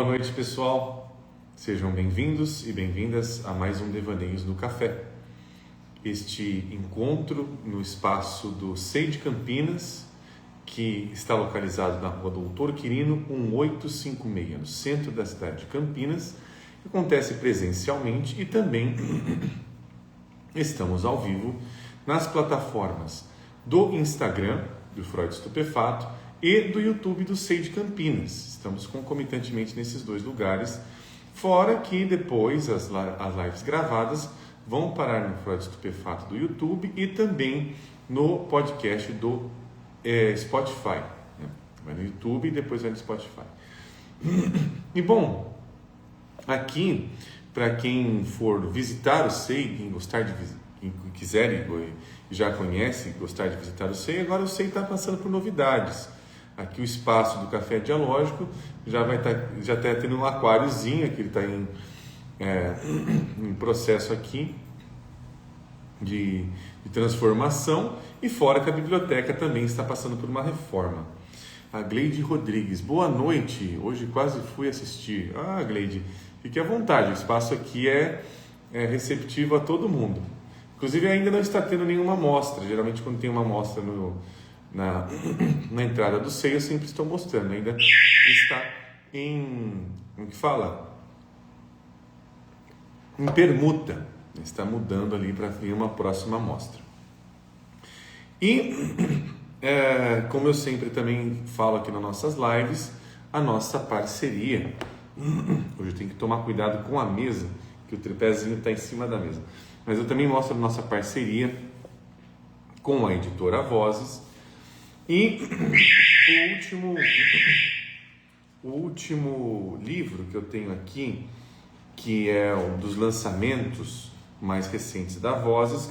Boa noite, pessoal. Sejam bem-vindos e bem-vindas a mais um Devaneios no Café. Este encontro no espaço do SEI de Campinas, que está localizado na rua Doutor Quirino 1856, no centro da cidade de Campinas, acontece presencialmente e também estamos ao vivo nas plataformas do Instagram, do Freud Estupefato, e do YouTube do SEI de Campinas. Estamos concomitantemente nesses dois lugares, fora que depois as lives gravadas vão parar no Freud Estupefato do YouTube e também no podcast do Spotify. Né? Vai no YouTube e depois vai no Spotify. E bom, aqui, para quem for visitar o SEI, quem gostar de visitar, quem quiser e já conhece, gostar de visitar o SEI, agora o SEI está passando por novidades. Aqui o espaço do Café Dialógico já está tendo um aquáriozinho, que ele está em processo aqui de transformação, e fora que a biblioteca também está passando por uma reforma. A Gleide Rodrigues, boa noite, hoje quase fui assistir. Gleide, fique à vontade, o espaço aqui é receptivo a todo mundo. Inclusive ainda não está tendo nenhuma amostra, geralmente quando tem uma amostra na entrada do SEI eu sempre estou mostrando, ainda está em permuta, está mudando ali para vir uma próxima amostra. E como eu sempre também falo aqui nas nossas lives, a nossa parceria, hoje eu tenho que tomar cuidado com a mesa, que o tripézinho está em cima da mesa, mas eu também mostro a nossa parceria com a editora Vozes. E o último livro que eu tenho aqui, que é um dos lançamentos mais recentes da Vozes,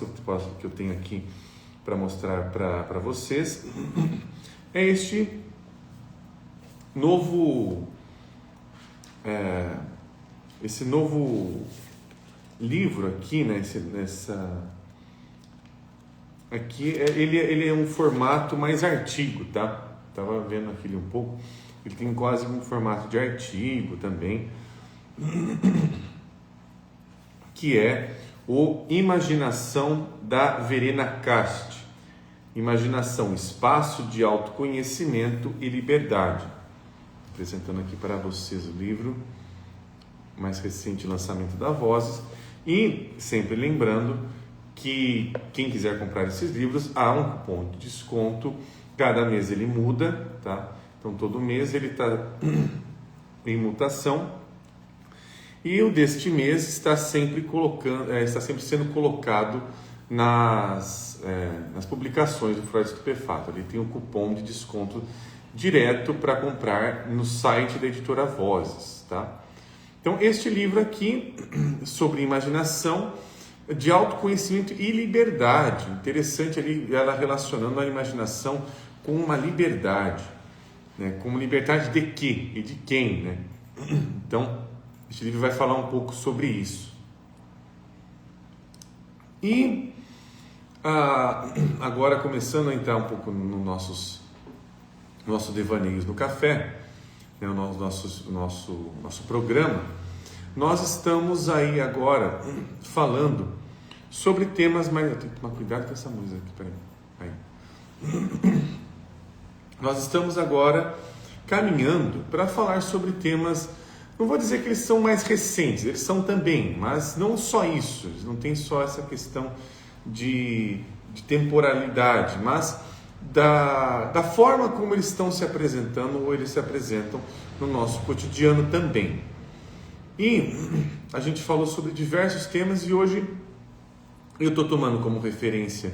que eu tenho aqui para mostrar para vocês, é este novo livro aqui, né? Aqui ele é um formato mais artigo, tá? Tava vendo aquele um pouco. Ele tem quase um formato de artigo também, que é o Imaginação da Verena Cast. Imaginação, espaço de autoconhecimento e liberdade. Apresentando aqui para vocês o livro mais recente lançamento da Vozes. E sempre lembrando que quem quiser comprar esses livros, há um cupom de desconto, cada mês ele muda, tá? Então todo mês ele está em mutação, e o deste mês está sempre sendo colocado nas publicações do Freud Estupefato. Ele tem um cupom de desconto direto para comprar no site da editora Vozes, tá? Então este livro aqui, sobre imaginação, de autoconhecimento e liberdade. Interessante ali ela relacionando a imaginação com uma liberdade, né? Com liberdade de quê e de quem, né? Então, este livro vai falar um pouco sobre isso. E agora começando a entrar um pouco no nosso Devaneios no Café, né? O nosso programa, nós estamos aí agora falando sobre temas mais... Eu tenho que tomar cuidado com essa música aqui, peraí. Aí. Nós estamos agora caminhando para falar sobre temas, não vou dizer que eles são mais recentes, eles são também, mas não só isso, eles não tem só essa questão de temporalidade, mas da forma como eles estão se apresentando, ou eles se apresentam no nosso cotidiano também. E a gente falou sobre diversos temas, e hoje eu estou tomando como referência,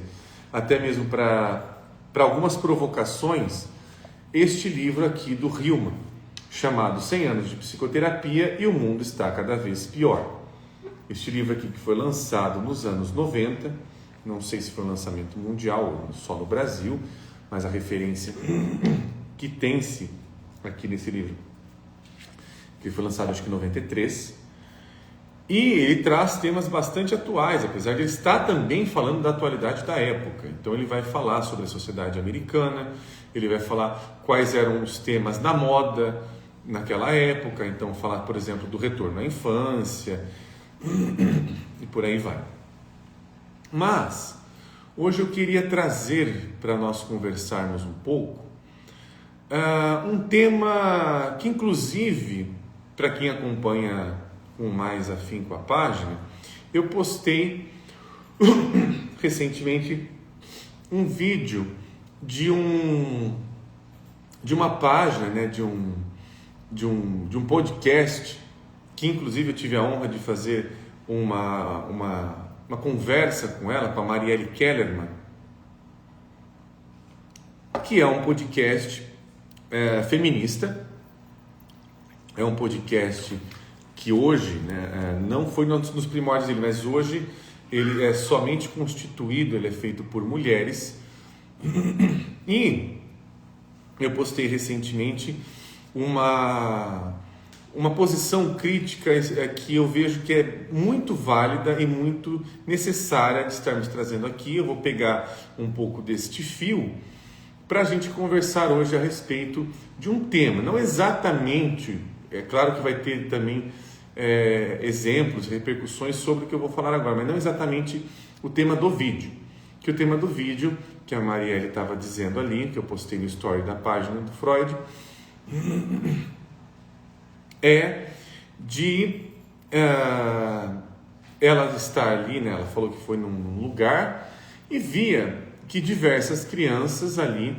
até mesmo para algumas provocações, este livro aqui do Hillman, chamado 100 anos de psicoterapia e o mundo está cada vez pior. Este livro aqui, que foi lançado nos anos 90, não sei se foi um lançamento mundial ou só no Brasil, mas a referência que tem-se aqui nesse livro, que foi lançado acho que em 93, e ele traz temas bastante atuais, apesar de ele estar também falando da atualidade da época. Então ele vai falar sobre a sociedade americana, ele vai falar quais eram os temas da moda, naquela época, então falar, por exemplo, do retorno à infância e por aí vai. Mas hoje eu queria trazer para nós conversarmos um pouco um tema que, inclusive, para quem acompanha com mais afinco a página, eu postei recentemente um vídeo de uma página, né, de um podcast, que inclusive eu tive a honra de fazer uma conversa com ela, com a Marielle Kellerman, que é um podcast feminista, é um podcast que hoje, né, não foi nos primórdios dele, mas hoje ele é somente constituído, ele é feito por mulheres. E eu postei recentemente uma posição crítica que eu vejo que é muito válida e muito necessária de estarmos trazendo aqui. Eu vou pegar um pouco deste fio para a gente conversar hoje a respeito de um tema, não exatamente, é claro que vai ter também exemplos, repercussões sobre o que eu vou falar agora, mas não exatamente o tema do vídeo. Que o tema do vídeo, que a Marielle estava dizendo ali, que eu postei no story da página do Freud, é de ela estar ali, né? Ela falou que foi num lugar e via que diversas crianças ali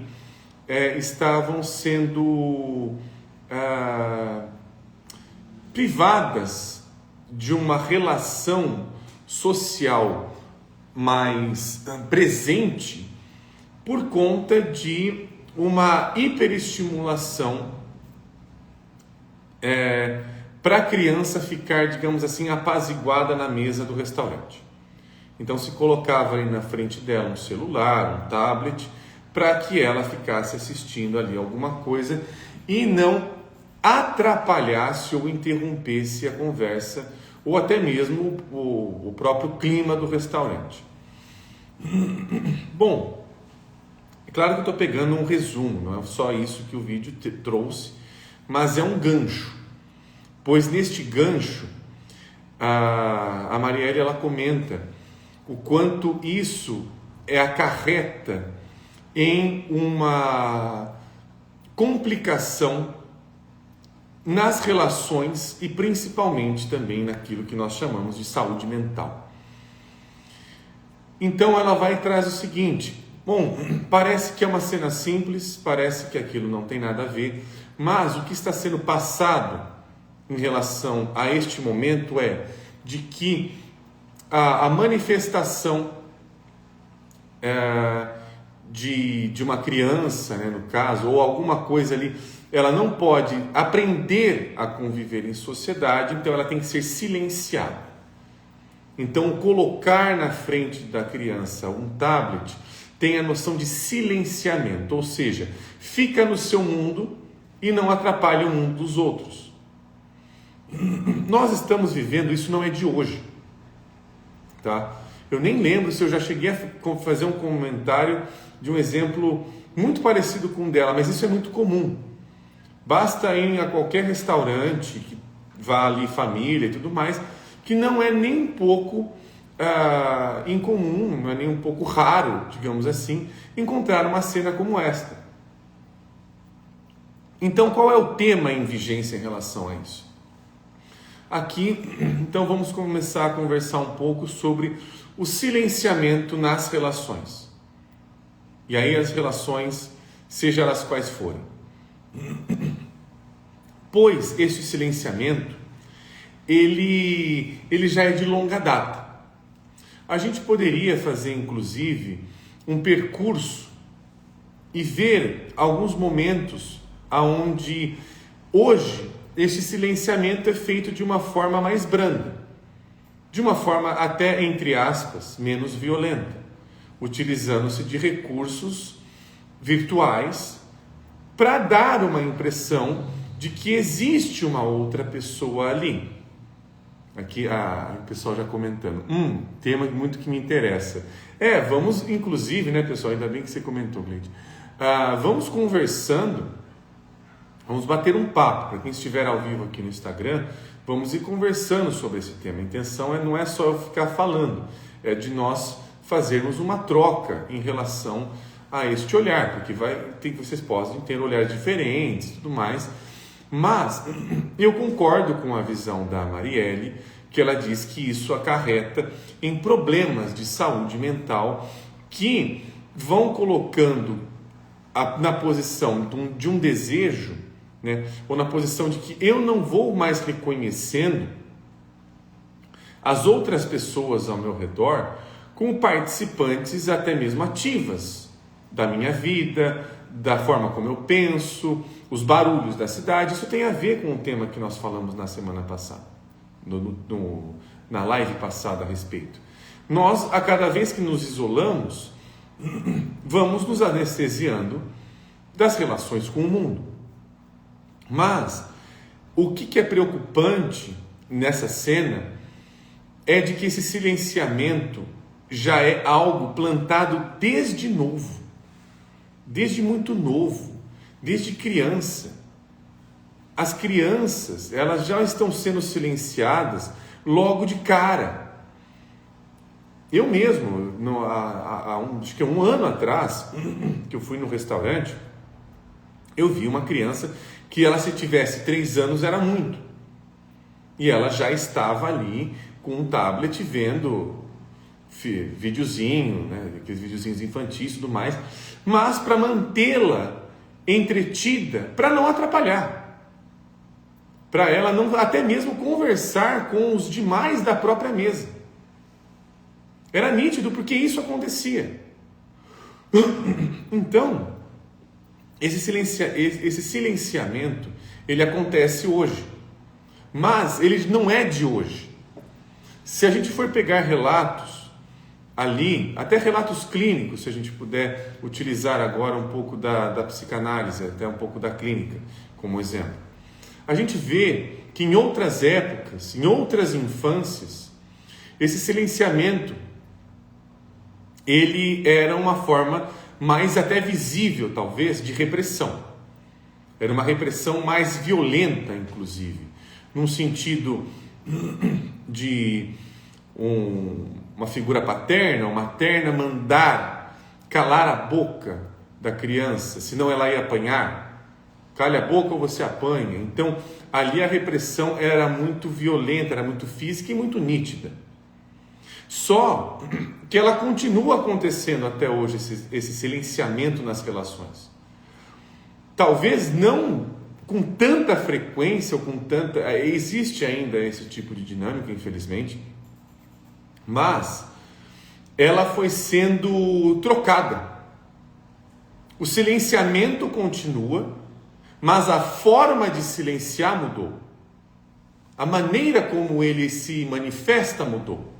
estavam sendo privadas de uma relação social mais presente por conta de uma hiperestimulação para a criança ficar, digamos assim, apaziguada na mesa do restaurante. Então se colocava ali na frente dela um celular, um tablet, para que ela ficasse assistindo ali alguma coisa e não atrapalhasse ou interrompesse a conversa ou até mesmo o próprio clima do restaurante. Bom, é claro que eu estou pegando um resumo, não é só isso que o vídeo trouxe, mas é um gancho, pois neste gancho a Marielle ela comenta o quanto isso acarreta em uma complicação nas relações e principalmente também naquilo que nós chamamos de saúde mental. Então ela vai e traz o seguinte: bom, parece que é uma cena simples, parece que aquilo não tem nada a ver, mas o que está sendo passado em relação a este momento é de que a manifestação de uma criança, né, no caso, ou alguma coisa ali, ela não pode aprender a conviver em sociedade, então ela tem que ser silenciada. Então, colocar na frente da criança um tablet tem a noção de silenciamento, ou seja, fica no seu mundo e não atrapalha o mundo dos outros. Nós estamos vivendo, isso não é de hoje, tá? Eu nem lembro se eu já cheguei a fazer um comentário de um exemplo muito parecido com o dela, mas isso é muito comum. Basta ir a qualquer restaurante, que vá ali família e tudo mais, que não é nem um pouco incomum, não é nem um pouco raro, digamos assim, encontrar uma cena como esta. Então, qual é o tema em vigência em relação a isso? Aqui, então, vamos começar a conversar um pouco sobre o silenciamento nas relações. E aí as relações, seja elas quais forem. Pois esse silenciamento, ele já é de longa data. A gente poderia fazer, inclusive, um percurso e ver alguns momentos aonde hoje esse silenciamento é feito de uma forma mais branda, de uma forma até, entre aspas, menos violenta, utilizando-se de recursos virtuais para dar uma impressão de que existe uma outra pessoa ali. Aqui o pessoal já comentando, tema muito que me interessa. Vamos, inclusive, né, pessoal, ainda bem que você comentou, Gleide, vamos conversando Vamos bater um papo. Para quem estiver ao vivo aqui no Instagram, vamos ir conversando sobre esse tema. A intenção não é só eu ficar falando, é de nós fazermos uma troca em relação a este olhar, porque vocês podem ter olhares diferentes e tudo mais, mas eu concordo com a visão da Marielle, que ela diz que isso acarreta em problemas de saúde mental que vão colocando na posição de um desejo, né, ou na posição de que eu não vou mais reconhecendo as outras pessoas ao meu redor como participantes até mesmo ativas da minha vida, da forma como eu penso, os barulhos da cidade. Isso tem a ver com o tema que nós falamos na semana passada, na live passada a respeito. Nós, a cada vez que nos isolamos, vamos nos anestesiando das relações com o mundo. Mas o que é preocupante nessa cena é de que esse silenciamento já é algo plantado desde novo, desde muito novo, desde criança. As crianças, elas já estão sendo silenciadas logo de cara. Eu mesmo, acho que 1 ano atrás, que eu fui no restaurante, eu vi uma criança que ela, se tivesse 3 anos, era muito. E ela já estava ali com um tablet vendo videozinho, né, aqueles videozinhos infantis e tudo mais, mas para mantê-la entretida, para não atrapalhar, para ela não até mesmo conversar com os demais da própria mesa. Era nítido porque isso acontecia. Então, esse silenciamento, ele acontece hoje, mas ele não é de hoje. Se a gente for pegar relatos ali, até relatos clínicos, se a gente puder utilizar agora um pouco da psicanálise, até um pouco da clínica como exemplo, a gente vê que em outras épocas, em outras infâncias, esse silenciamento, ele era uma forma mais até visível, talvez, de repressão. Era uma repressão mais violenta, inclusive, num sentido de uma figura paterna ou materna mandar calar a boca da criança, senão ela ia apanhar. Cale a boca ou você apanha. Então, ali a repressão era muito violenta, era muito física e muito nítida. Só que ela continua acontecendo até hoje, esse silenciamento nas relações. Talvez não com tanta frequência ou com tanta... Existe ainda esse tipo de dinâmica, infelizmente, mas ela foi sendo trocada. O silenciamento continua, mas a forma de silenciar mudou. A maneira como ele se manifesta mudou.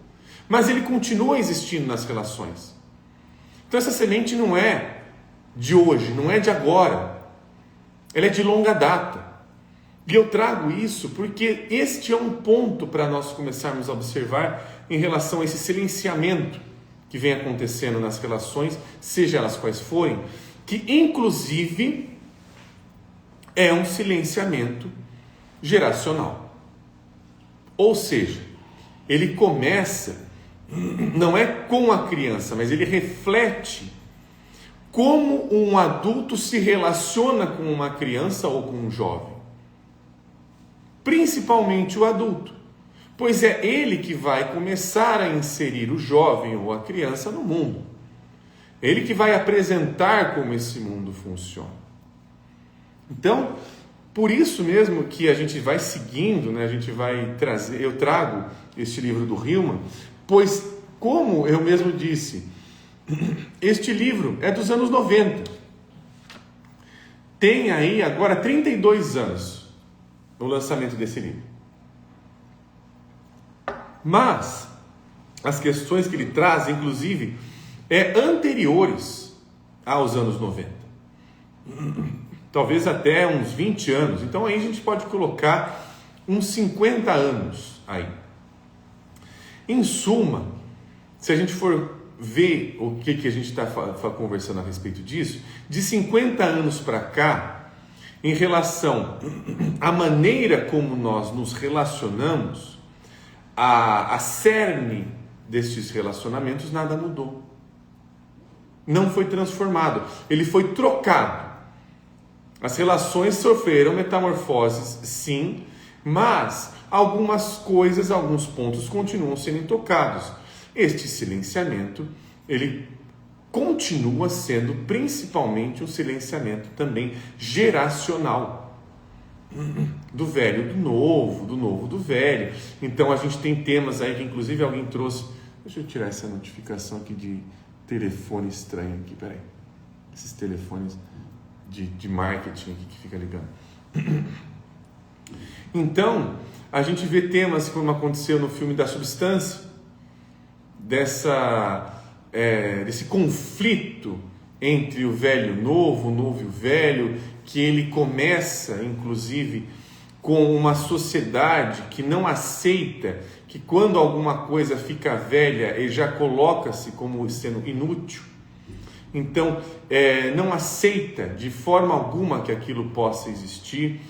Mas ele continua existindo nas relações. Então essa semente não é de hoje, não é de agora. Ela é de longa data. E eu trago isso porque este é um ponto para nós começarmos a observar em relação a esse silenciamento que vem acontecendo nas relações, seja elas quais forem, que inclusive é um silenciamento geracional. Ou seja, ele começa, não é com a criança, mas ele reflete como um adulto se relaciona com uma criança ou com um jovem. Principalmente o adulto, pois é ele que vai começar a inserir o jovem ou a criança no mundo. Ele que vai apresentar como esse mundo funciona. Então, por isso mesmo que a gente vai seguindo, né? A gente vai trazer, eu trago este livro do Hillman, pois, como eu mesmo disse, este livro é dos anos 90. Tem aí agora 32 anos o lançamento desse livro. Mas as questões que ele traz, inclusive, anteriores aos anos 90. Talvez até uns 20 anos. Então aí a gente pode colocar uns 50 anos aí. Em suma, se a gente for ver o que a gente está conversando a respeito disso, de 50 anos para cá, em relação à maneira como nós nos relacionamos, a cerne destes relacionamentos, nada mudou. Não foi transformado, ele foi trocado. As relações sofreram metamorfoses, sim, mas algumas coisas, alguns pontos continuam sendo tocados. Este silenciamento, ele continua sendo principalmente um silenciamento também geracional. Do velho do novo, do novo do velho. Então a gente tem temas aí que inclusive alguém trouxe. Deixa eu tirar essa notificação aqui de telefone estranho aqui, peraí. Esses telefones de marketing aqui que fica ligando. Então, a gente vê temas como aconteceu no filme da Substância, desse conflito entre o velho e o novo e o velho, que ele começa, inclusive, com uma sociedade que não aceita que quando alguma coisa fica velha, ele já coloca-se como sendo inútil. Então, não aceita de forma alguma que aquilo possa existir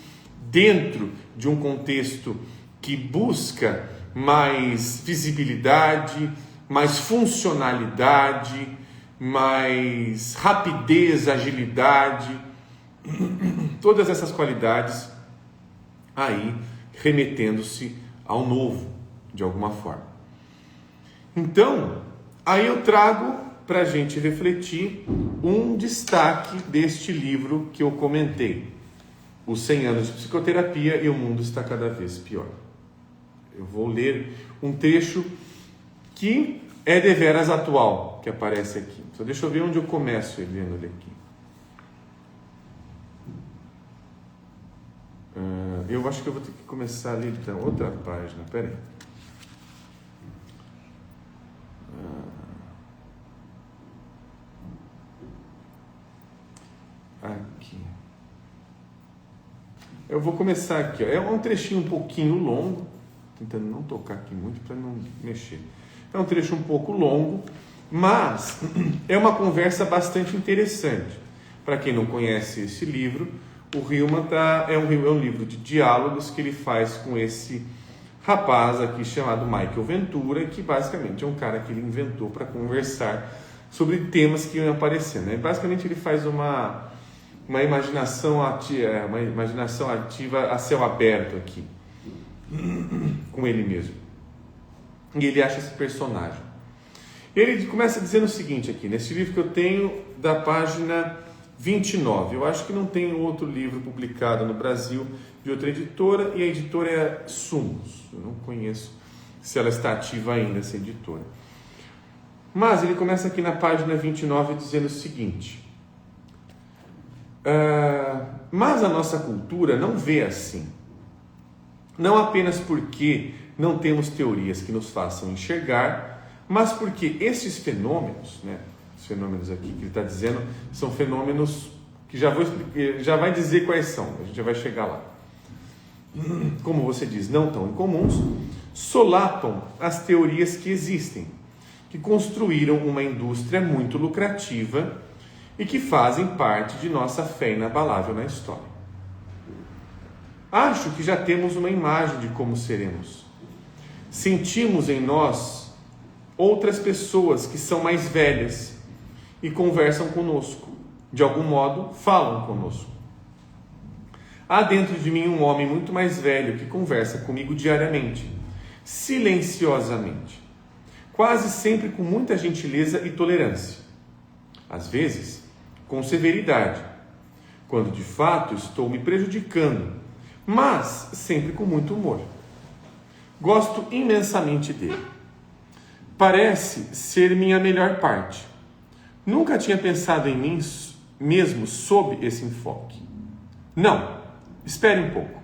dentro de um contexto que busca mais visibilidade, mais funcionalidade, mais rapidez, agilidade, todas essas qualidades aí remetendo-se ao novo, de alguma forma. Então, aí eu trago para a gente refletir um destaque deste livro que eu comentei, Os 100 anos de psicoterapia e o mundo está cada vez pior. Eu vou ler um trecho que é deveras atual, que aparece aqui. Só deixa eu ver onde eu começo lendo ele aqui. Eu acho que eu vou ter que começar ali, então, outra página, peraí. Aqui. Eu vou começar aqui, ó. É um trechinho um pouquinho longo, tentando não tocar aqui muito para não mexer. É um trecho um pouco longo, mas é uma conversa bastante interessante. Para quem não conhece esse livro, o Hillman é um livro de diálogos que ele faz com esse rapaz aqui chamado Michael Ventura, que basicamente é um cara que ele inventou para conversar sobre temas que iam aparecendo, né? Basicamente ele faz uma imaginação ativa a céu aberto aqui, com ele mesmo. E ele acha esse personagem. Ele começa dizendo o seguinte aqui, nesse livro que eu tenho, da página 29. Eu acho que não tem outro livro publicado no Brasil de outra editora, e a editora é Sumos. Eu não conheço se ela está ativa ainda, essa editora. Mas ele começa aqui na página 29 dizendo o seguinte: mas a nossa cultura não vê assim. Não apenas porque não temos teorias que nos façam enxergar, mas porque esses fenômenos, né, os fenômenos aqui que ele está dizendo, são fenômenos que já vai dizer quais são, a gente já vai chegar lá. Como você diz, não tão incomuns, solapam as teorias que existem, que construíram uma indústria muito lucrativa e que fazem parte de nossa fé inabalável na história. Acho que já temos uma imagem de como seremos. Sentimos em nós outras pessoas que são mais velhas e conversam conosco. De algum modo, falam conosco. Há dentro de mim um homem muito mais velho que conversa comigo diariamente, silenciosamente, quase sempre com muita gentileza e tolerância. Às vezes, com severidade, quando de fato estou me prejudicando, mas sempre com muito humor. Gosto imensamente dele. Parece ser minha melhor parte. Nunca tinha pensado em mim mesmo sob esse enfoque. Não, espere um pouco.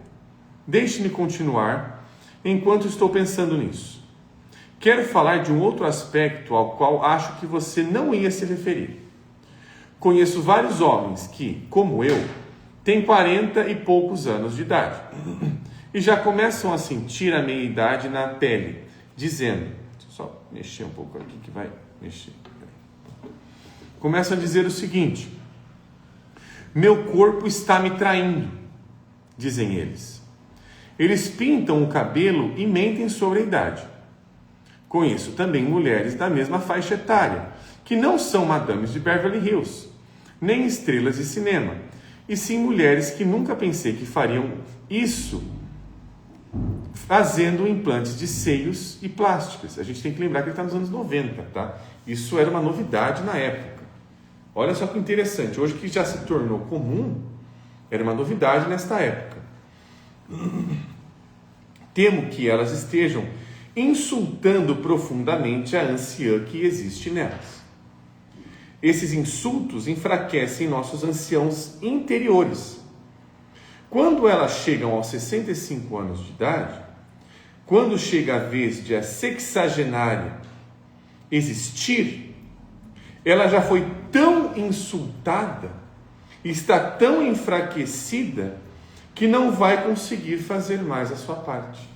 Deixe-me continuar enquanto estou pensando nisso. Quero falar de um outro aspecto ao qual acho que você não ia se referir. Conheço vários homens que, como eu, têm 40 e poucos anos de idade e já começam a sentir a meia-idade na pele, dizendo... Deixa eu só mexer um pouco aqui que vai mexer. Começam a dizer o seguinte: Meu corpo está me traindo, dizem eles. Eles pintam o cabelo e mentem sobre a idade. Conheço também mulheres da mesma faixa etária, que não são madames de Beverly Hills, nem estrelas de cinema, e sim mulheres que nunca pensei que fariam isso fazendo implantes de seios e plásticas. A gente tem que lembrar que ele está nos anos 90, tá? Isso era uma novidade na época. Olha só que interessante, hoje que já se tornou comum, era uma novidade nesta época. Temo que elas estejam insultando profundamente a anciã que existe nelas. Esses insultos enfraquecem nossos anciãos interiores. Quando elas chegam aos 65 anos de idade, quando chega a vez de a sexagenária existir, ela já foi tão insultada, está tão enfraquecida, que não vai conseguir fazer mais a sua parte.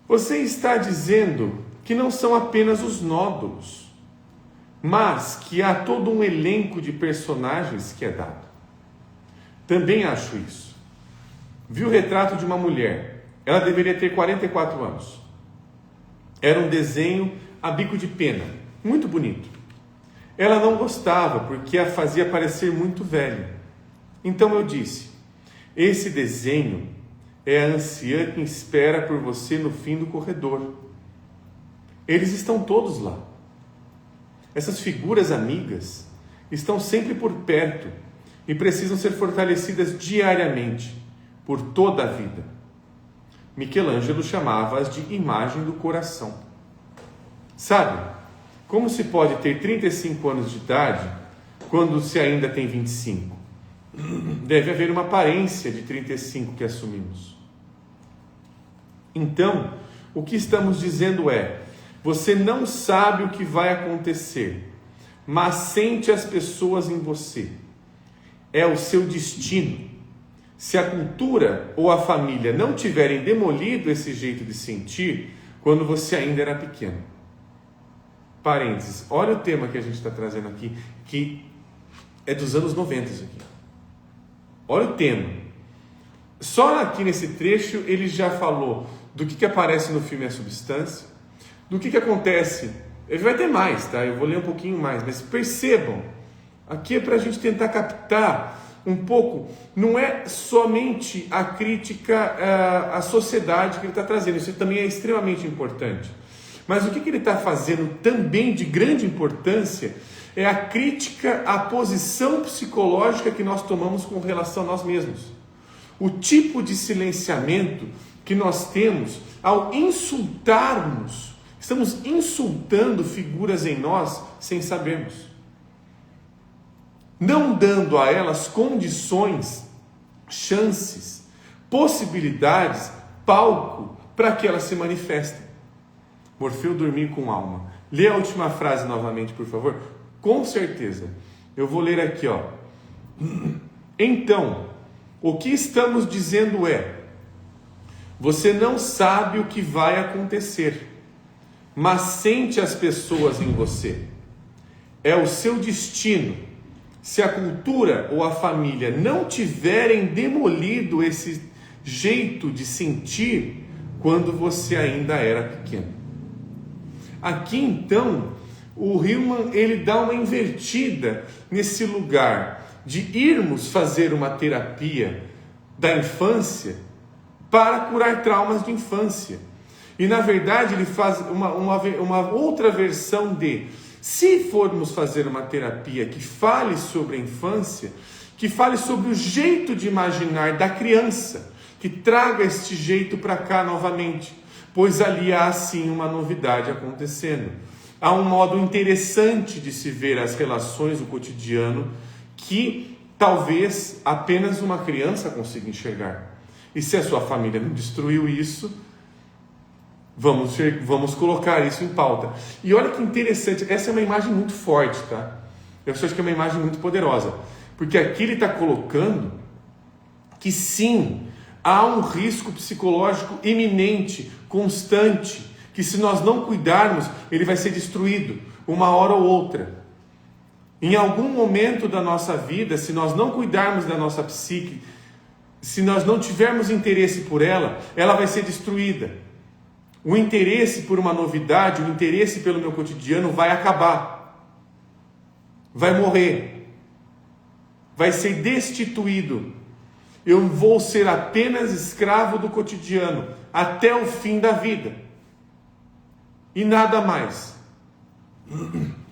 Você está dizendo que não são apenas os nódulos, mas que há todo um elenco de personagens que é dado. Também acho isso. Vi o retrato de uma mulher. Ela deveria ter 44 anos. Era um desenho a bico de pena, muito bonito. Ela não gostava porque a fazia parecer muito velha. Então eu disse: esse desenho é a anciã que espera por você no fim do corredor. Eles estão todos lá. Essas figuras amigas estão sempre por perto e precisam ser fortalecidas diariamente, por toda a vida. Michelangelo chamava-as de imagem do coração. Sabe, como se pode ter 35 anos de idade quando se ainda tem 25? Deve haver uma aparência de 35 que assumimos. Então, o que estamos dizendo é: você não sabe o que vai acontecer, mas sente as pessoas em você. É o seu destino. Se a cultura ou a família não tiverem demolido esse jeito de sentir quando você ainda era pequeno. Parênteses, olha o tema que a gente está trazendo aqui, que é dos anos 90 isso aqui. Olha o tema. Só aqui nesse trecho ele já falou do que aparece no filme A Substância, do que acontece. Ele vai ter mais, tá? Eu vou ler um pouquinho mais, mas percebam, aqui é para a gente tentar captar um pouco, não é somente a crítica à sociedade que ele está trazendo, isso também é extremamente importante. Mas o que ele está fazendo também de grande importância é a crítica à posição psicológica que nós tomamos com relação a nós mesmos. O tipo de silenciamento que nós temos ao insultarmos, estamos insultando figuras em nós sem sabermos. Não dando a elas condições, chances, possibilidades, palco para que elas se manifestem. Morfeu dormir com alma. Lê a última frase novamente, por favor. Com certeza. Eu vou ler aqui, ó. Então, o que estamos dizendo é: você não sabe o que vai acontecer, mas sente as pessoas em você. É o seu destino. Se a cultura ou a família não tiverem demolido esse jeito de sentir quando você ainda era pequeno. Aqui então, o Hillman ele dá uma invertida nesse lugar de irmos fazer uma terapia da infância para curar traumas de infância. E na verdade ele faz uma outra versão de: se formos fazer uma terapia que fale sobre a infância, que fale sobre o jeito de imaginar da criança, que traga este jeito para cá novamente, pois ali há sim uma novidade acontecendo. Há um modo interessante de se ver as relações do cotidiano que talvez apenas uma criança consiga enxergar. E se a sua família não destruiu isso, vamos colocar isso em pauta. E olha que interessante, essa é uma imagem muito forte, tá? Eu acho que é uma imagem muito poderosa, porque aqui ele está colocando que sim, há um risco psicológico iminente, constante, que se nós não cuidarmos, ele vai ser destruído uma hora ou outra. Em algum momento da nossa vida, se nós não cuidarmos da nossa psique, se nós não tivermos interesse por ela, ela vai ser destruída. O interesse por uma novidade, o interesse pelo meu cotidiano vai acabar. Vai morrer. Vai ser destituído. Eu vou ser apenas escravo do cotidiano até o fim da vida. E nada mais.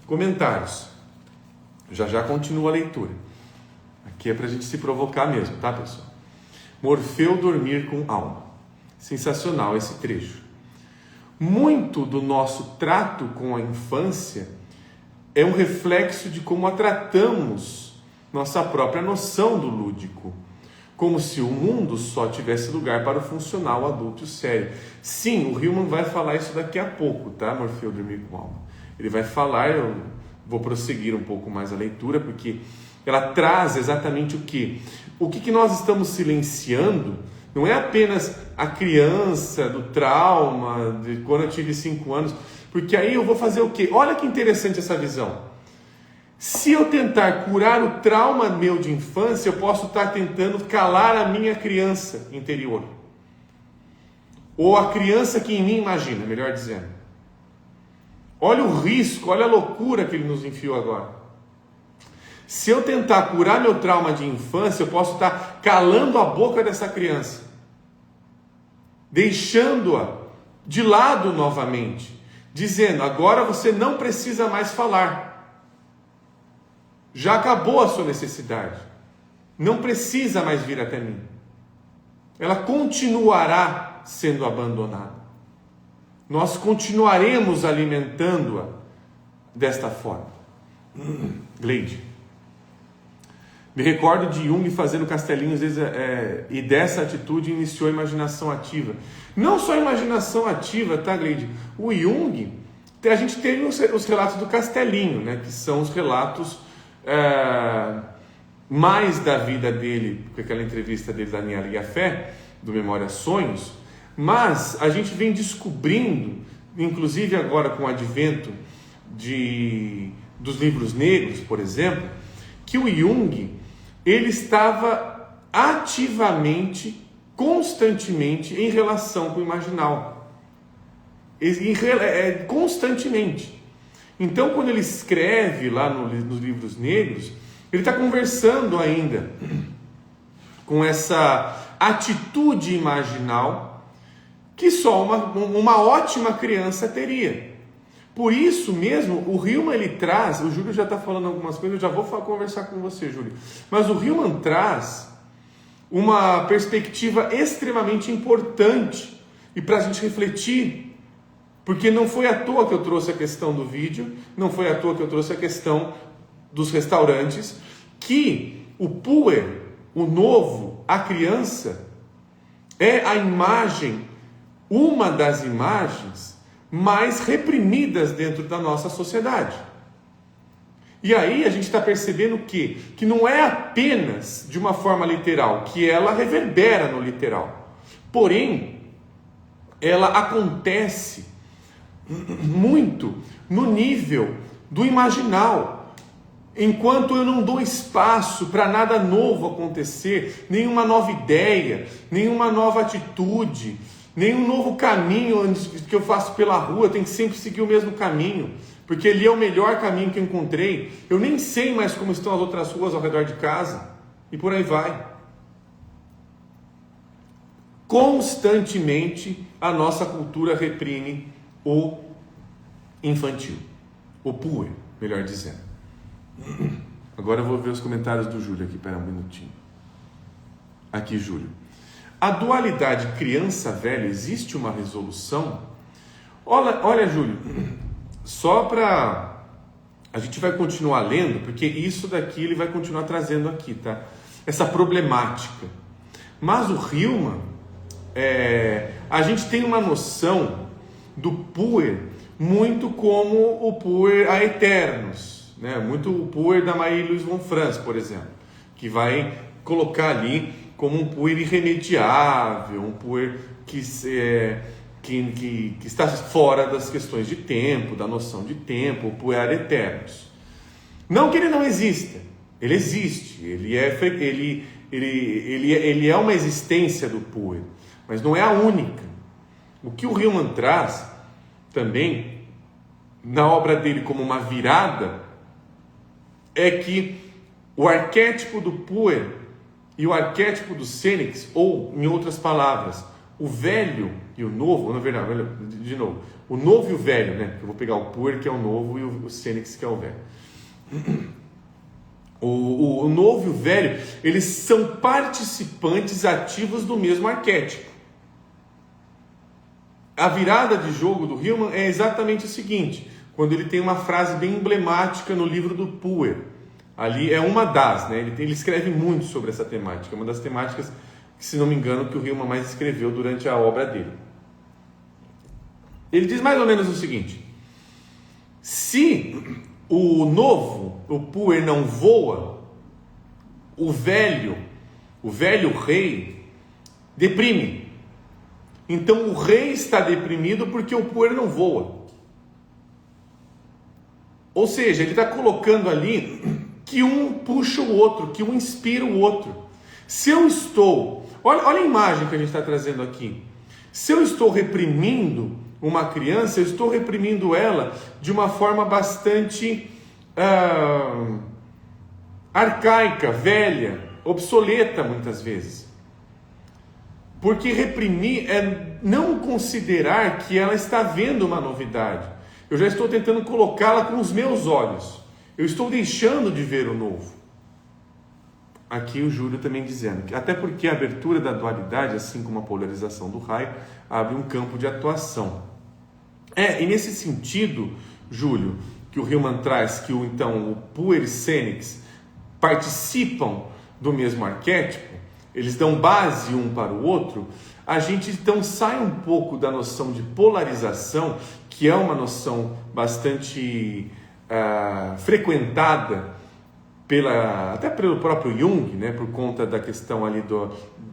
Comentários. Já continua a leitura. Aqui é para a gente se provocar mesmo, tá, pessoal? Morfeu dormir com alma. Sensacional esse trecho. Muito do nosso trato com a infância é um reflexo de como a tratamos, nossa própria noção do lúdico. Como se o mundo só tivesse lugar para o funcional, o adulto e o sério. Sim, o Hillman vai falar isso daqui a pouco, tá? Morfeu dormir com alma. Ele vai falar, eu vou prosseguir um pouco mais a leitura, porque ela traz exatamente o quê? O que nós estamos silenciando não é apenas a criança do trauma, de quando eu tive 5 anos, porque aí eu vou fazer o quê? Olha que interessante essa visão. Se eu tentar curar o trauma meu de infância, eu posso estar tentando calar a minha criança interior. Ou a criança que em mim imagina, melhor dizendo. Olha o risco, olha a loucura que ele nos enfiou agora. Se eu tentar curar meu trauma de infância, eu posso estar calando a boca dessa criança. Deixando-a de lado novamente. Dizendo, agora você não precisa mais falar. Já acabou a sua necessidade. Não precisa mais vir até mim. Ela continuará sendo abandonada. Nós continuaremos alimentando-a desta forma. Gleide. Me recordo de Jung fazendo castelinhos e dessa atitude iniciou a imaginação ativa. Não só a imaginação ativa, tá, Gleide? O Jung, a gente tem os relatos do castelinho, né? Que são os relatos mais da vida dele, com aquela entrevista dele, Daniela e a Fé, do Memória Sonhos, mas a gente vem descobrindo, inclusive agora com o advento dos livros negros, por exemplo, que o Jung, ele estava ativamente, constantemente em relação com o imaginal. Constantemente. Então, quando ele escreve lá nos livros negros, ele está conversando ainda com essa atitude imaginal que só uma ótima criança teria. Por isso mesmo, o Hillman ele traz, o Júlio já está falando algumas coisas, eu já vou conversar com você, Júlio, mas o Hillman traz uma perspectiva extremamente importante e para a gente refletir. Porque não foi à toa que eu trouxe a questão do vídeo, não foi à toa que eu trouxe a questão dos restaurantes, que o puer, o novo, a criança, é a imagem, uma das imagens mais reprimidas dentro da nossa sociedade. E aí a gente está percebendo que não é apenas de uma forma literal, que ela reverbera no literal. Porém, ela acontece muito no nível do imaginal. Enquanto eu não dou espaço para nada novo acontecer, nenhuma nova ideia, nenhuma nova atitude, nenhum novo caminho que eu faço pela rua, eu tenho que sempre seguir o mesmo caminho, porque ele é o melhor caminho que eu encontrei. Eu nem sei mais como estão as outras ruas ao redor de casa, e por aí vai. Constantemente a nossa cultura reprime o infantil, o puer, melhor dizendo. Agora eu vou ver os comentários do Júlio aqui, pera um minutinho. Aqui, Júlio. A dualidade criança-velho, existe uma resolução? Olha, Júlio, só para... A gente vai continuar lendo, porque isso daqui ele vai continuar trazendo aqui, tá? Essa problemática. Mas o Hillman, a gente tem uma noção do puer muito como o puer a eternos, né? Muito o puer da Marie-Louise von Franz, por exemplo, que vai colocar ali como um puer irremediável, um puer que está fora das questões de tempo, da noção de tempo, o puer eternos. Não que ele não exista, ele existe, ele é uma existência do Puer, mas não é a única. O que o Hillman traz também, na obra dele como uma virada, é que o arquétipo do Puer e o arquétipo do Sênex, ou, em outras palavras, o velho e o novo, na verdade, de novo, o novo e o velho, né? Eu vou pegar o Puer, que é o novo, e o Sênex, que é o velho. O novo e o velho, eles são participantes ativos do mesmo arquétipo. A virada de jogo do Hillman é exatamente o seguinte, quando ele tem uma frase bem emblemática no livro do Puer. Ali é uma das, né? Ele escreve muito sobre essa temática, uma das temáticas que, se não me engano, que o Hillman mais escreveu durante a obra dele. Ele diz mais ou menos o seguinte: se o novo, o Puer, não voa, o velho rei, deprime. Então o rei está deprimido porque o Puer não voa. Ou seja, ele está colocando ali que um puxa o outro, que um inspira o outro. Se eu estou... Olha a imagem que a gente está trazendo aqui. Se eu estou reprimindo uma criança, eu estou reprimindo ela de uma forma bastante arcaica, velha, obsoleta muitas vezes. Porque reprimir é não considerar que ela está vendo uma novidade. Eu já estou tentando colocá-la com os meus olhos. Eu estou deixando de ver o novo. Aqui o Júlio também dizendo que até porque a abertura da dualidade, assim como a polarização do raio, abre um campo de atuação. E nesse sentido, Júlio, que o Hillman traz que então o Puer e Sênex participam do mesmo arquétipo, eles dão base um para o outro, a gente então sai um pouco da noção de polarização, que é uma noção bastante frequentada até pelo próprio Jung, né, por conta da questão ali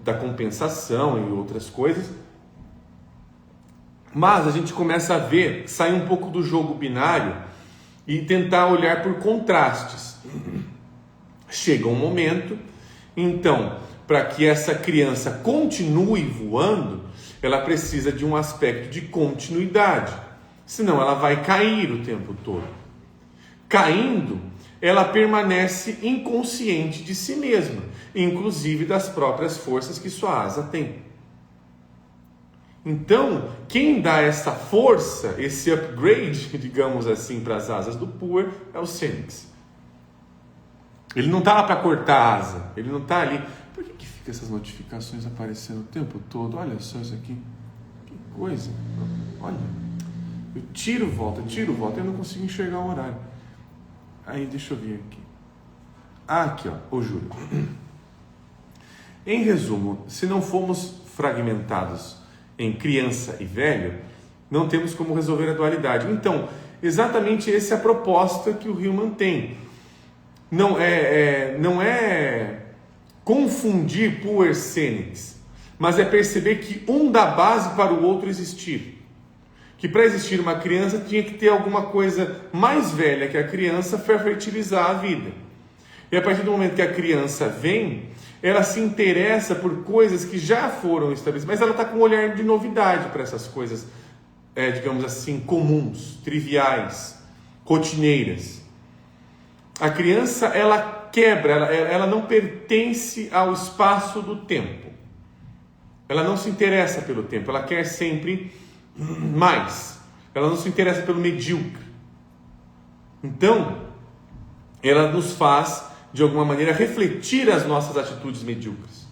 da compensação e outras coisas. Mas a gente começa a ver, sair um pouco do jogo binário e tentar olhar por contrastes. Chega um momento, então, para que essa criança continue voando, ela precisa de um aspecto de continuidade, senão ela vai cair o tempo todo. Caindo, ela permanece inconsciente de si mesma, inclusive das próprias forças que sua asa tem. Então, quem dá essa força, esse upgrade, digamos assim, para as asas do Puer é o Sênex. Ele não está lá para cortar a asa, ele não está ali. Por que fica essas notificações aparecendo o tempo todo? Olha só isso aqui, que coisa. Olha, eu tiro, volta, eu não consigo enxergar o horário. Aí, deixa eu ver aqui. Aqui, ó, o Júlio. Em resumo, se não formos fragmentados em criança e velho, não temos como resolver a dualidade. Então, exatamente essa é a proposta que o Hillman tem. Não é confundir Puer Sênex, mas é perceber que um dá base para o outro existir. Que para existir uma criança tinha que ter alguma coisa mais velha que a criança para fertilizar a vida. E a partir do momento que a criança vem, ela se interessa por coisas que já foram estabelecidas, mas ela está com um olhar de novidade para essas coisas, digamos assim, comuns, triviais, rotineiras. A criança, ela quebra, ela não pertence ao espaço do tempo. Ela não se interessa pelo tempo, ela quer sempre mais. Ela não se interessa pelo medíocre. Então, ela nos faz, de alguma maneira, refletir as nossas atitudes medíocres.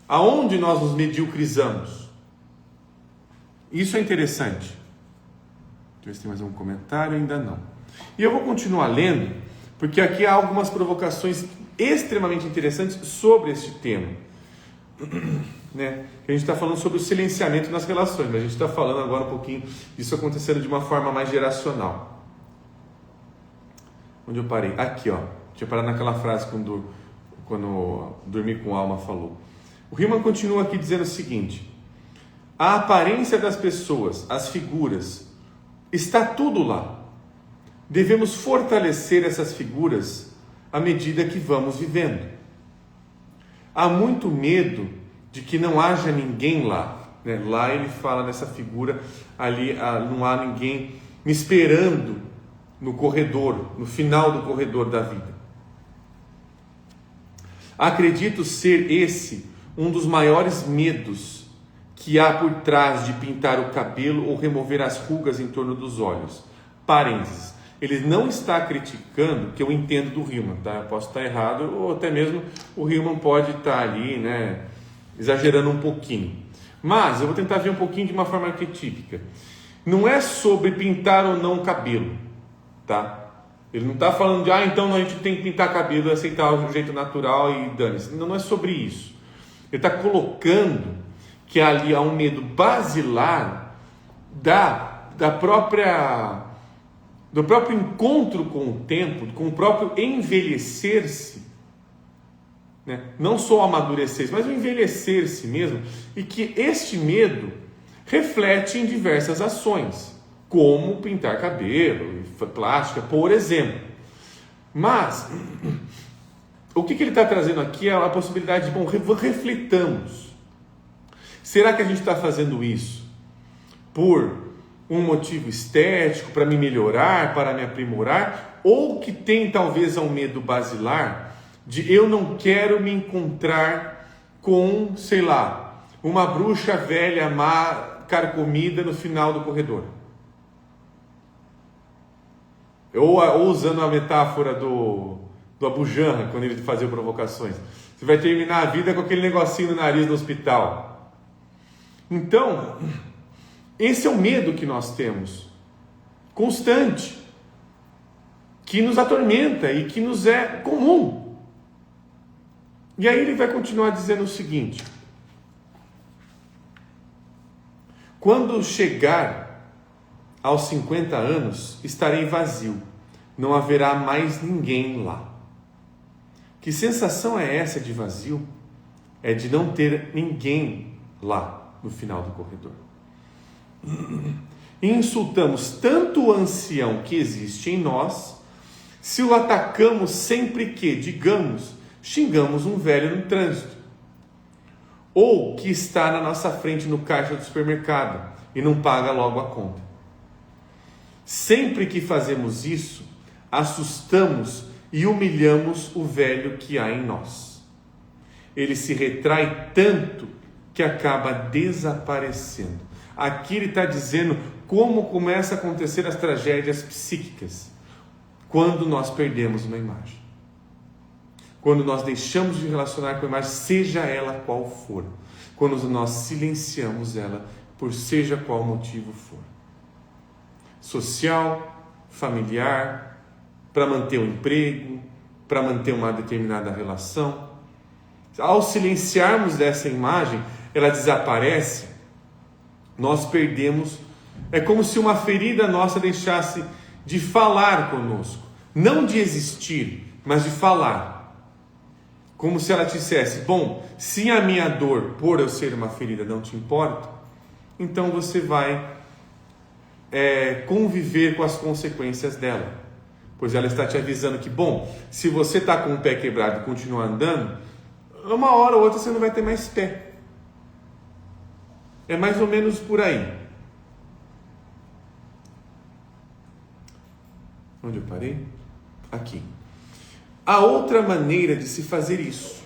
Aonde nós nos mediocrizamos? Isso é interessante. Deixa eu ver se tem mais um comentário, ainda não. E eu vou continuar lendo, porque aqui há algumas provocações extremamente interessantes sobre este tema. Né? A gente está falando sobre o silenciamento nas relações, mas a gente está falando agora um pouquinho disso acontecendo de uma forma mais geracional. Onde eu parei? Aqui, ó. Tinha parado naquela frase quando Dormir com Alma falou. O Hillman continua aqui dizendo o seguinte: a aparência das pessoas, as figuras, está tudo lá. devemos fortalecer essas figuras à medida que vamos vivendo. Há muito medo de que não haja ninguém lá, né? Lá ele fala nessa figura, ali não há ninguém me esperando no corredor, no final do corredor da vida. Acredito ser esse um dos maiores medos que há por trás de pintar o cabelo ou remover as rugas em torno dos olhos. Parênteses. Ele não está criticando, que eu entendo do Hillman, tá? Eu posso estar errado, ou até mesmo o Hillman pode estar ali, né, exagerando um pouquinho. Mas eu vou tentar ver um pouquinho de uma forma arquetípica. Não é sobre pintar ou não o cabelo, tá? Ele não está falando de, então a gente tem que pintar cabelo e aceitar o jeito natural e dane-se. Não é sobre isso. Ele está colocando que ali há um medo basilar do próprio encontro com o tempo, com o próprio envelhecer-se, né? Não só o amadurecer-se, mas o envelhecer-se mesmo, e que este medo reflete em diversas ações, como pintar cabelo, plástica, por exemplo. Mas o que ele está trazendo aqui é a possibilidade de, reflitamos. Será que a gente está fazendo isso por um motivo estético, para me melhorar, para me aprimorar, ou que tem talvez um medo basilar de eu não quero me encontrar com, sei lá, uma bruxa velha, má, carcomida no final do corredor? Ou usando a metáfora do Abu Janra, quando ele fazia provocações, você vai terminar a vida com aquele negocinho no nariz do hospital. Então, esse é o medo que nós temos, constante, que nos atormenta e que nos é comum. E aí ele vai continuar dizendo o seguinte: quando chegar aos 50 anos, estarei vazio, não haverá mais ninguém lá. Que sensação é essa de vazio? É de não ter ninguém lá no final do corredor. E insultamos tanto o ancião que existe em nós, se o atacamos sempre que, digamos, xingamos um velho no trânsito, ou que está na nossa frente no caixa do supermercado e não paga logo a conta. Sempre que fazemos isso, assustamos e humilhamos o velho que há em nós. Ele se retrai tanto que acaba desaparecendo. Aqui ele está dizendo como começa a acontecer as tragédias psíquicas quando nós perdemos uma imagem. Quando nós deixamos de relacionar com a imagem, seja ela qual for. Quando nós silenciamos ela, por seja qual motivo for. Social, familiar, para manter o emprego, para manter uma determinada relação. Ao silenciarmos dessa imagem, ela desaparece. Nós perdemos, é como se uma ferida nossa deixasse de falar conosco, não de existir, mas de falar, como se ela dissesse, bom, se a minha dor, por eu ser uma ferida, não te importa, então você vai conviver com as consequências dela, pois ela está te avisando que, bom, se você está com o pé quebrado e continuar andando, uma hora ou outra você não vai ter mais pé. É mais ou menos por aí. Onde eu parei? Aqui. Há outra maneira de se fazer isso.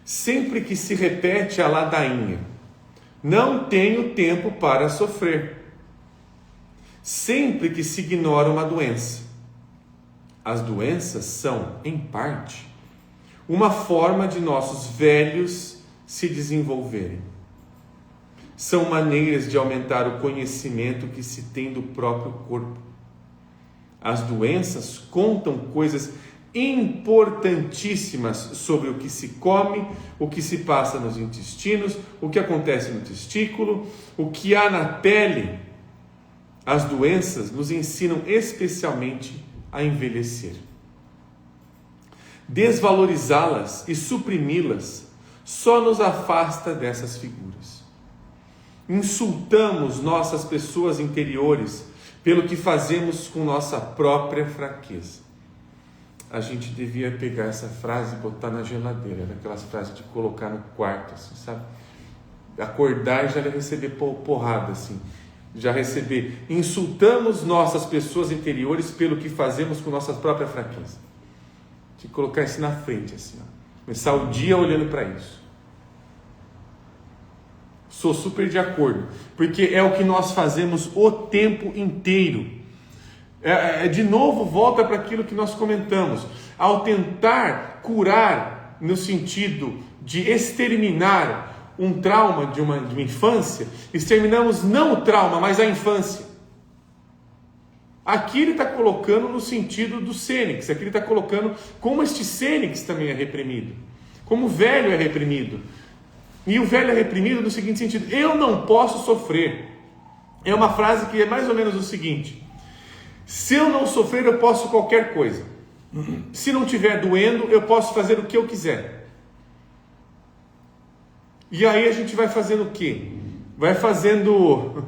Sempre que se repete a ladainha, não tenho tempo para sofrer. Sempre que se ignora uma doença. As doenças são, em parte, uma forma de nossos velhos se desenvolverem. São maneiras de aumentar o conhecimento que se tem do próprio corpo. As doenças contam coisas importantíssimas sobre o que se come, o que se passa nos intestinos, o que acontece no testículo, o que há na pele. As doenças nos ensinam especialmente a envelhecer. Desvalorizá-las e suprimi-las só nos afasta dessas figuras. Insultamos nossas pessoas interiores, pelo que fazemos com nossa própria fraqueza. A gente devia pegar essa frase e botar na geladeira, daquelas frases de colocar no quarto, assim, sabe? Acordar e já receber porrada, assim. Já receber. Insultamos nossas pessoas interiores pelo que fazemos com nossa própria fraqueza. De colocar isso na frente, assim, ó. Começar o dia olhando para isso. Sou super de acordo, porque é o que nós fazemos o tempo inteiro. De novo, volta para aquilo que nós comentamos. Ao tentar curar, no sentido de exterminar um trauma de uma infância, exterminamos não o trauma, mas a infância. Aqui ele está colocando no sentido do Sênix, aqui ele está colocando como este Sênix também é reprimido, como o velho é reprimido. E o velho é reprimido no seguinte sentido: eu não posso sofrer. É uma frase que é mais ou menos o seguinte: se eu não sofrer, eu posso qualquer coisa. Se não estiver doendo, eu posso fazer o que eu quiser. E aí a gente vai fazendo o quê? Vai fazendo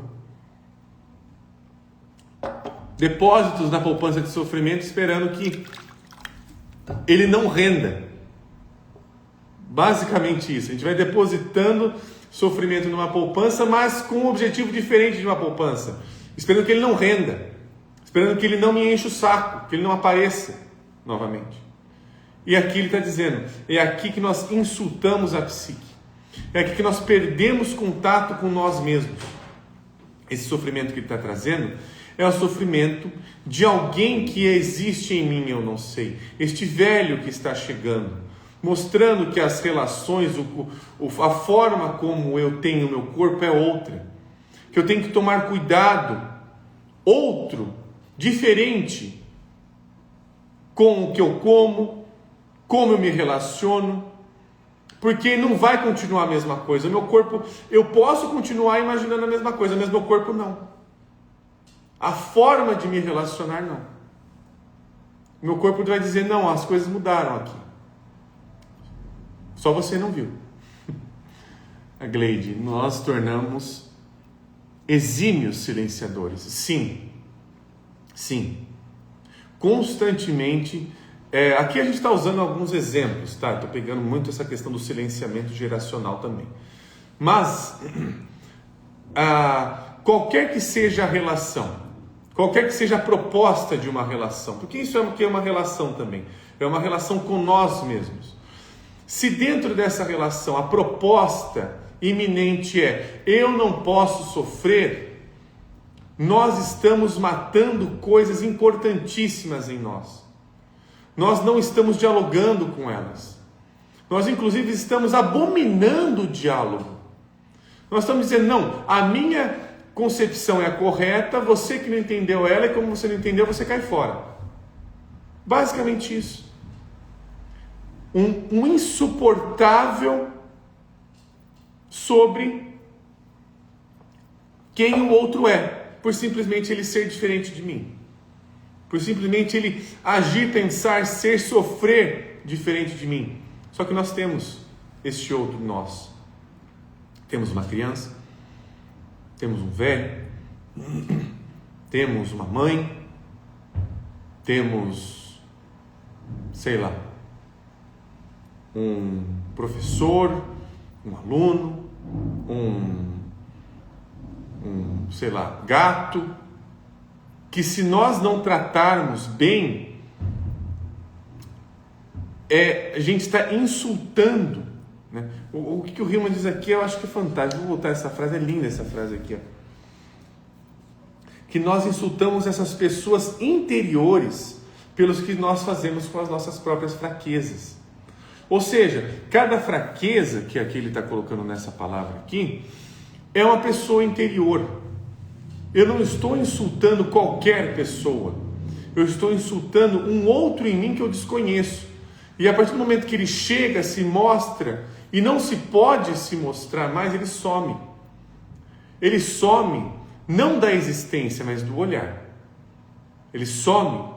depósitos na poupança de sofrimento, esperando que ele não renda. Basicamente isso. A gente vai depositando sofrimento numa poupança, mas com um objetivo diferente de uma poupança, esperando que ele não renda, esperando que ele não me enche o saco, que ele não apareça novamente. E aqui ele está dizendo, é aqui que nós insultamos a psique, é aqui que nós perdemos contato com nós mesmos. Esse sofrimento que ele está trazendo é o sofrimento de alguém que existe em mim, eu não sei. Este velho que está chegando, mostrando que as relações, a forma como eu tenho o meu corpo é outra, que eu tenho que tomar cuidado, outro, diferente, com o que eu como eu me relaciono, porque não vai continuar a mesma coisa. O meu corpo, eu posso continuar imaginando a mesma coisa, mas meu corpo não. A forma de me relacionar não. O meu corpo vai dizer, não, as coisas mudaram aqui. Só você não viu. A Gleide, nós tornamos exímios silenciadores. Sim. Constantemente. Aqui a gente está usando alguns exemplos, tá? Estou pegando muito essa questão do silenciamento geracional também. Mas, qualquer que seja a relação, qualquer que seja a proposta de uma relação, porque isso é o que é uma relação também, é uma relação com nós mesmos. Se dentro dessa relação a proposta iminente é eu não posso sofrer, nós estamos matando coisas importantíssimas em nós. Nós não estamos dialogando com elas. Nós inclusive estamos abominando o diálogo. Nós estamos dizendo, não, a minha concepção é a correta, você que não entendeu ela, e como você não entendeu, você cai fora. Basicamente isso. Um insuportável sobre quem o outro é, por simplesmente ele ser diferente de mim, por simplesmente ele agir, pensar, ser, sofrer diferente de mim. Só que nós temos este outro nós. Temos uma criança, temos um velho, temos uma mãe, temos, sei lá, um professor, um aluno, sei lá, gato, que se nós não tratarmos bem, a gente está insultando, né? O que o Hillman diz aqui, eu acho que é fantástico. Vou voltar essa frase, é linda essa frase aqui, ó. Que nós insultamos essas pessoas interiores pelos que nós fazemos com as nossas próprias fraquezas. Ou seja, cada fraqueza que aqui ele está colocando nessa palavra aqui é uma pessoa interior. Eu não estou insultando qualquer pessoa, eu estou insultando um outro em mim que eu desconheço. E a partir do momento que ele chega, se mostra e não se pode se mostrar mais, ele some. Ele some não da existência, mas do olhar. Ele some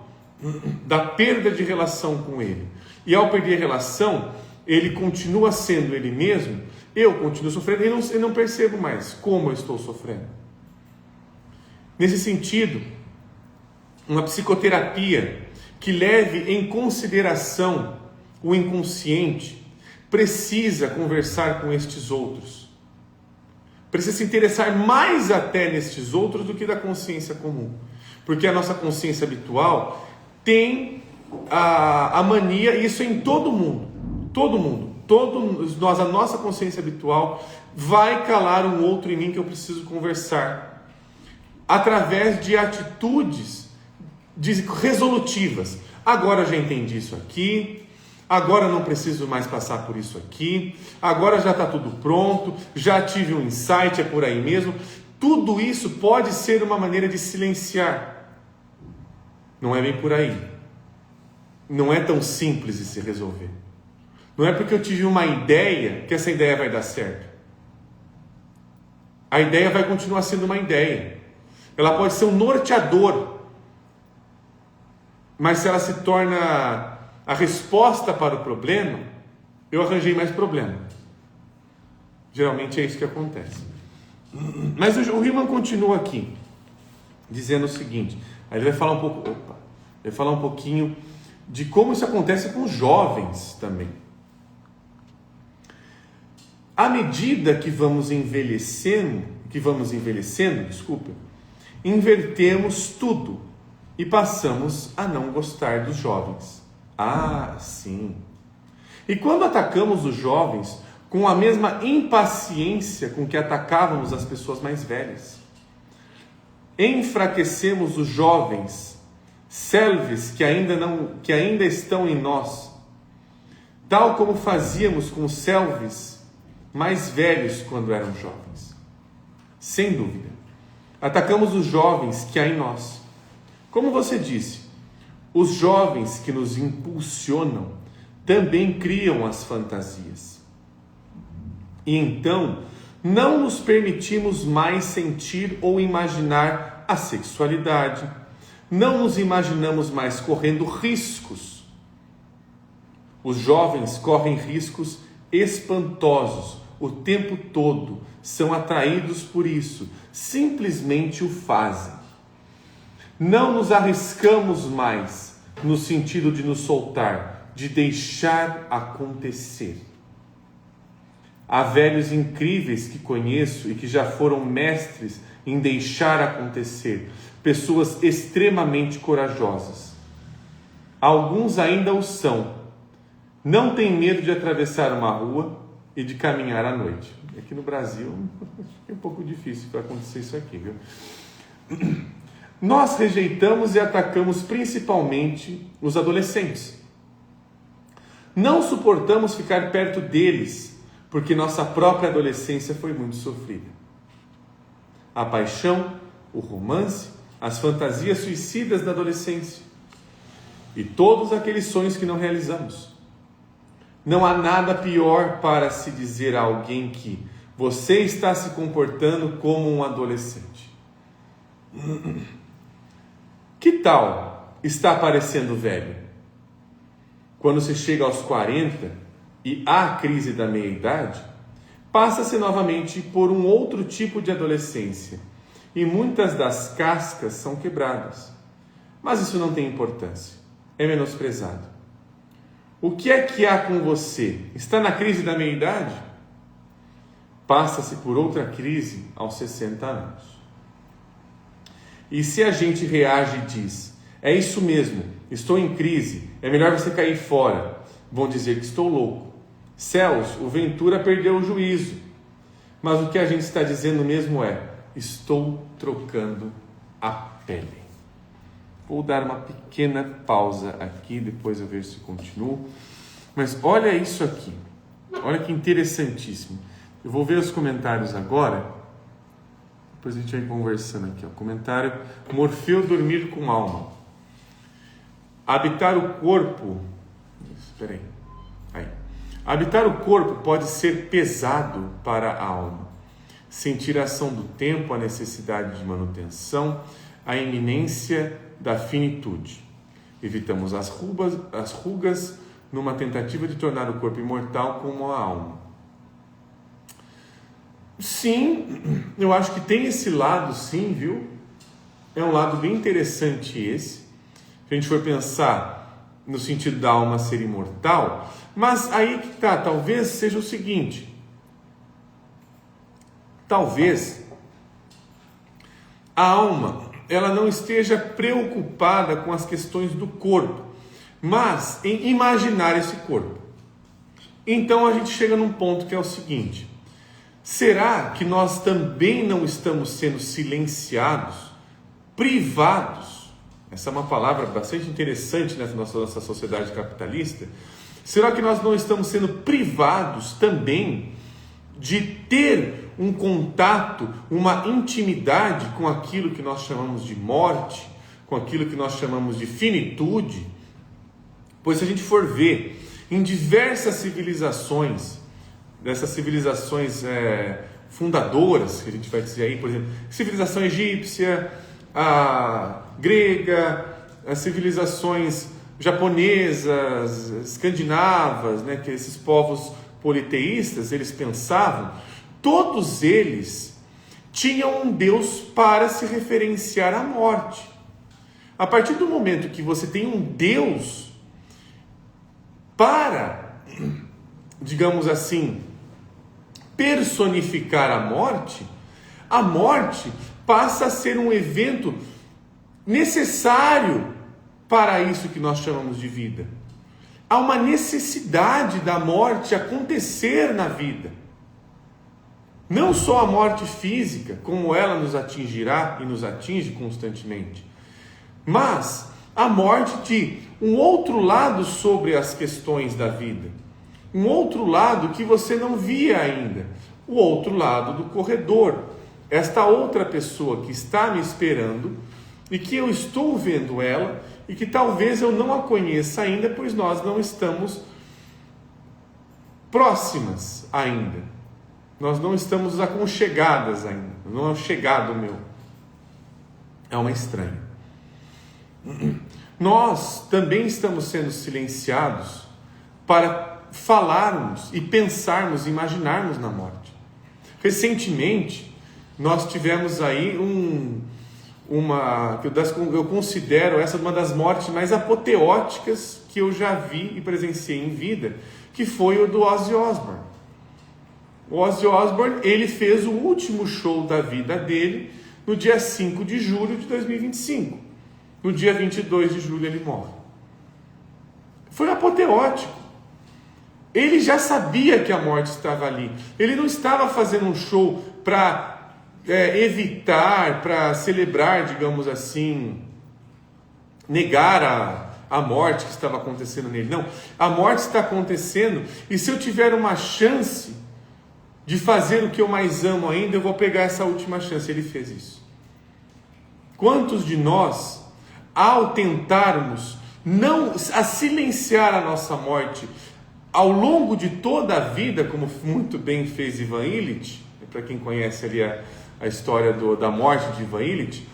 da perda de relação com ele. E ao perder a relação, ele continua sendo ele mesmo, eu continuo sofrendo, eu não percebo mais como eu estou sofrendo. Nesse sentido, uma psicoterapia que leve em consideração o inconsciente, precisa conversar com estes outros. Precisa se interessar mais até nestes outros do que da consciência comum. Porque a nossa consciência habitual tem a mania, e isso é em todo mundo, todos nós, a nossa consciência habitual vai calar um outro em mim que eu preciso conversar, através de atitudes resolutivas. Agora já entendi isso aqui, agora não preciso mais passar por isso aqui, agora já está tudo pronto, já tive um insight, é por aí mesmo. Tudo isso pode ser uma maneira de silenciar. Não é bem por aí. Não é tão simples de se resolver. Não é porque eu tive uma ideia que essa ideia vai dar certo. A ideia vai continuar sendo uma ideia. Ela pode ser um norteador. Mas se ela se torna a resposta para o problema, eu arranjei mais problema. Geralmente é isso que acontece. Mas o Riemann continua aqui, dizendo o seguinte. Aí ele vai falar um pouquinho de como isso acontece com os jovens também. À medida que vamos envelhecendo, invertemos tudo e passamos a não gostar dos jovens. Ah, sim. E quando atacamos os jovens com a mesma impaciência com que atacávamos as pessoas mais velhas, enfraquecemos os jovens, selves que ainda estão em nós, tal como fazíamos com os selves mais velhos quando eram jovens. Sem dúvida, atacamos os jovens que há em nós. Como você disse, os jovens que nos impulsionam também criam as fantasias. E então, não nos permitimos mais sentir ou imaginar a sexualidade. Não nos imaginamos mais correndo riscos. Os jovens correm riscos espantosos o tempo todo, são atraídos por isso, simplesmente o fazem. Não nos arriscamos mais no sentido de nos soltar, de deixar acontecer. Há velhos incríveis que conheço e que já foram mestres em deixar acontecer, pessoas extremamente corajosas. Alguns ainda o são. Não têm medo de atravessar uma rua e de caminhar à noite. Aqui no Brasil é um pouco difícil para acontecer isso aqui, viu? Nós rejeitamos e atacamos principalmente os adolescentes. Não suportamos ficar perto deles, porque nossa própria adolescência foi muito sofrida. A paixão, o romance, as fantasias suicidas da adolescência e todos aqueles sonhos que não realizamos. Não há nada pior para se dizer a alguém que você está se comportando como um adolescente. Que tal está parecendo velho? Quando se chega aos 40 e há a crise da meia-idade, passa-se novamente por um outro tipo de adolescência e muitas das cascas são quebradas. Mas isso não tem importância, é menosprezado. O que é que há com você? Está na crise da meia-idade? Passa-se por outra crise aos 60 anos. E se a gente reage e diz, é isso mesmo, estou em crise, é melhor você cair fora, vão dizer que estou louco. Céus, o Ventura perdeu o juízo. Mas o que a gente está dizendo mesmo é, estou trocando a pele. Vou dar uma pequena pausa aqui, depois eu vejo se continuo. Mas olha isso aqui. Olha que interessantíssimo. Eu vou ver os comentários agora. Depois a gente vai conversando aqui. Ó. Comentário: Morfeu dormir com alma. Habitar o corpo... Espera aí. Habitar o corpo pode ser pesado para a alma. Sentir a ação do tempo, a necessidade de manutenção, a iminência da finitude. Evitamos as rugas numa tentativa de tornar o corpo imortal como a alma. Sim, eu acho que tem esse lado, sim, viu? É um lado bem interessante esse, se a gente for pensar no sentido da alma ser imortal. Mas aí que tá, talvez seja o seguinte, talvez a alma ela não esteja preocupada com as questões do corpo, mas em imaginar esse corpo. Então a gente chega num ponto que é o seguinte: será que nós também não estamos sendo silenciados, privados? Essa é uma palavra bastante interessante nessa nossa sociedade capitalista. Será que nós não estamos sendo privados também de ter um contato, uma intimidade com aquilo que nós chamamos de morte, com aquilo que nós chamamos de finitude? Pois se a gente for ver em diversas civilizações, dessas civilizações fundadoras, que a gente vai dizer aí, por exemplo, civilização egípcia, a grega, as civilizações japonesas, escandinavas, né, que esses povos politeístas, eles pensavam, todos eles tinham um Deus para se referenciar à morte. A partir do momento que você tem um Deus para, digamos assim, personificar a morte passa a ser um evento necessário para isso que nós chamamos de vida. Há uma necessidade da morte acontecer na vida. Não só a morte física, como ela nos atingirá e nos atinge constantemente, mas a morte de um outro lado sobre as questões da vida. Um outro lado que você não via ainda. O outro lado do corredor. Esta outra pessoa que está me esperando e que eu estou vendo ela e que talvez eu não a conheça ainda, pois nós não estamos próximas ainda. Nós não estamos aconchegadas ainda. Não é um chegado meu. É uma estranha. Nós também estamos sendo silenciados para falarmos e pensarmos, imaginarmos na morte. Recentemente, nós tivemos aí eu considero essa uma das mortes mais apoteóticas que eu já vi e presenciei em vida, que foi o do Ozzy Osbourne. O Ozzy Osbourne, ele fez o último show da vida dele no dia 5 de julho de 2025. No dia 22 de julho ele morre. Foi apoteótico. Ele já sabia que a morte estava ali. Ele não estava fazendo um show para evitar, para celebrar, digamos assim, negar a morte que estava acontecendo nele. Não, a morte está acontecendo e se eu tiver uma chance de fazer o que eu mais amo ainda, eu vou pegar essa última chance. Ele fez isso. Quantos de nós, ao tentarmos não a silenciar a nossa morte ao longo de toda a vida, como muito bem fez Ivan Illich, para quem conhece ali a história da morte de Ivan Illich,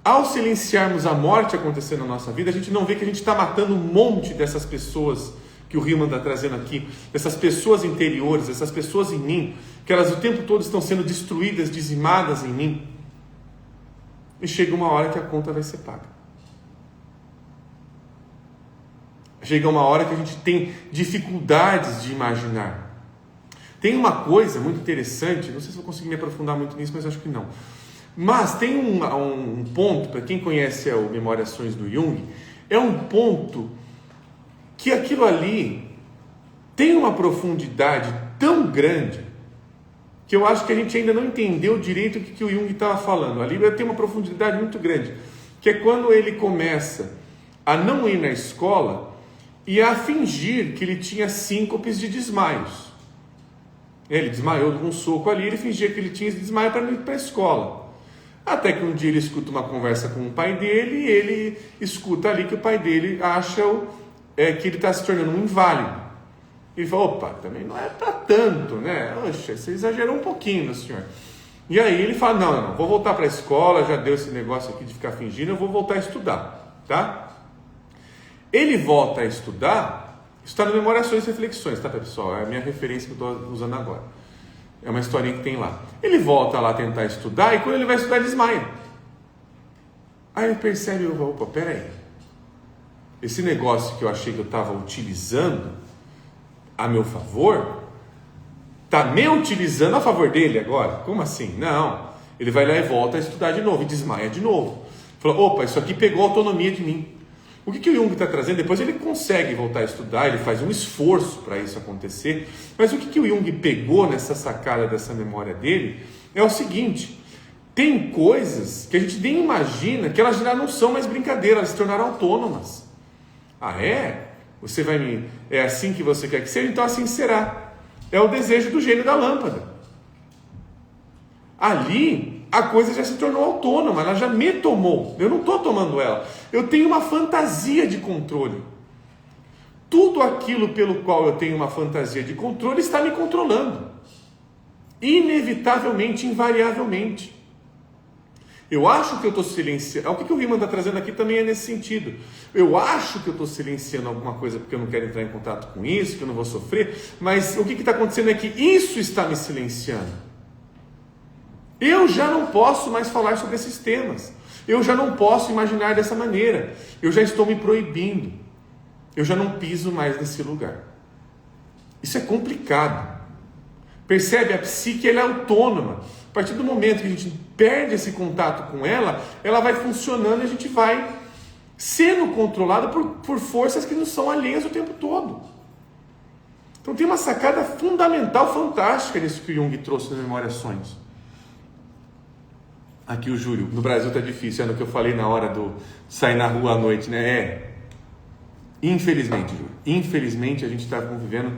ao silenciarmos a morte acontecendo na nossa vida, a gente não vê que a gente está matando um monte dessas pessoas que o Hillman está trazendo aqui, dessas pessoas interiores, essas pessoas em mim, que elas o tempo todo estão sendo destruídas, dizimadas em mim. E chega uma hora que a conta vai ser paga. Chega uma hora que a gente tem dificuldades de imaginar. Tem uma coisa muito interessante, não sei se vou conseguir me aprofundar muito nisso, mas acho que não. Mas tem um ponto, para quem conhece o Memoriações do Jung, é um ponto que aquilo ali tem uma profundidade tão grande que eu acho que a gente ainda não entendeu direito o que o Jung estava falando. Ali tem uma profundidade muito grande, que é quando ele começa a não ir na escola e a fingir que ele tinha síncopes de desmaios. Ele desmaiou com um soco ali, ele fingia que ele tinha esse desmaio para não ir para a escola. Até que um dia ele escuta uma conversa com o pai dele e ele escuta ali que o pai dele acha que ele está se tornando um inválido. Ele fala, opa, também não é para tanto, né? Oxe, você exagerou um pouquinho, meu senhor. E aí ele fala, não, vou voltar para a escola, já deu esse negócio aqui de ficar fingindo, eu vou voltar a estudar, tá? Ele volta a estudar, isso está no Memoriações e Reflexões, tá, pessoal? É a minha referência que eu estou usando agora. É uma historinha que tem lá. Ele volta lá a tentar estudar e quando ele vai estudar ele desmaia. Aí ele percebe, opa, peraí. Esse negócio que eu achei que eu estava utilizando a meu favor, está me utilizando a favor dele agora? Como assim? Não. Ele vai lá e volta a estudar de novo e desmaia de novo. Fala, opa, isso aqui pegou a autonomia de mim. O que o Jung está trazendo? Depois ele consegue voltar a estudar, ele faz um esforço para isso acontecer. Mas o que o Jung pegou nessa sacada dessa memória dele é o seguinte: tem coisas que a gente nem imagina que elas já não são mais brincadeira, elas se tornaram autônomas. Ah, é? Você vai me... É assim que você quer que seja? Então assim será. É o desejo do gênio da lâmpada. Ali, a coisa já se tornou autônoma, ela já me tomou. Eu não estou tomando ela. Eu tenho uma fantasia de controle. Tudo aquilo pelo qual eu tenho uma fantasia de controle está me controlando. Inevitavelmente, invariavelmente. Eu acho que eu estou silenciando. O que o Riemann está trazendo aqui também é nesse sentido. Eu acho que eu estou silenciando alguma coisa porque eu não quero entrar em contato com isso, que eu não vou sofrer. Mas o que está acontecendo é que isso está me silenciando. Eu já não posso mais falar sobre esses temas. Eu já não posso imaginar dessa maneira. Eu já estou me proibindo. Eu já não piso mais nesse lugar. Isso é complicado. Percebe? A psique ela é autônoma. A partir do momento que a gente perde esse contato com ela, ela vai funcionando e a gente vai sendo controlado por forças que nos são alheias o tempo todo. Então tem uma sacada fundamental, fantástica nisso que o Jung trouxe nas Memórias Sonhos. Aqui o Júlio, no Brasil tá difícil, é no que eu falei na hora do sair na rua à noite, né? Infelizmente, Júlio, infelizmente a gente está convivendo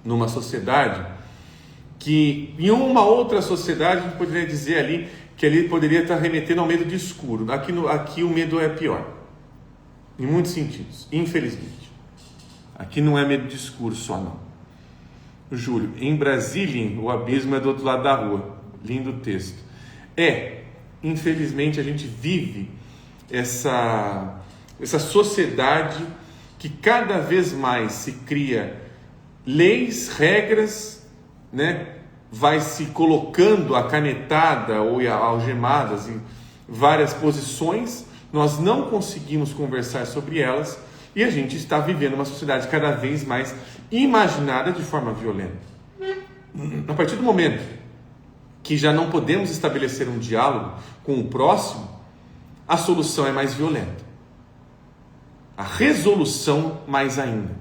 numa sociedade que, em uma outra sociedade, a gente poderia dizer ali que ele poderia estar remetendo ao medo de escuro. Aqui o medo é pior, em muitos sentidos, infelizmente. Aqui não é medo de escuro só, não. Júlio, em Brasília, o abismo é do outro lado da rua. Lindo texto. Infelizmente a gente vive essa sociedade que cada vez mais se cria leis, regras, né? Vai se colocando a canetada ou algemadas em várias posições, nós não conseguimos conversar sobre elas e a gente está vivendo uma sociedade cada vez mais imaginada de forma violenta. A partir do momento que já não podemos estabelecer um diálogo com o próximo, a solução é mais violenta. A resolução mais ainda.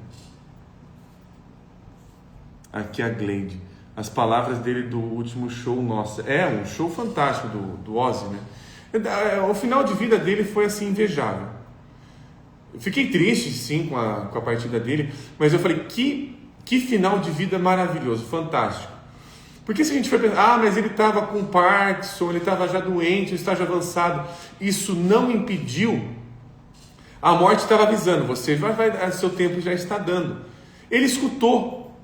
Aqui a Gleide. As palavras dele do último show, nossa. É um show fantástico do Ozzy, né? O final de vida dele foi assim, invejável. Eu fiquei triste, sim, com a partida dele, mas eu falei, que final de vida maravilhoso, fantástico. Porque se a gente for pensar, mas ele estava com Parkinson, ele estava já doente, um estágio avançado, isso não impediu. A morte estava avisando, você seu tempo já está dando. Ele escutou.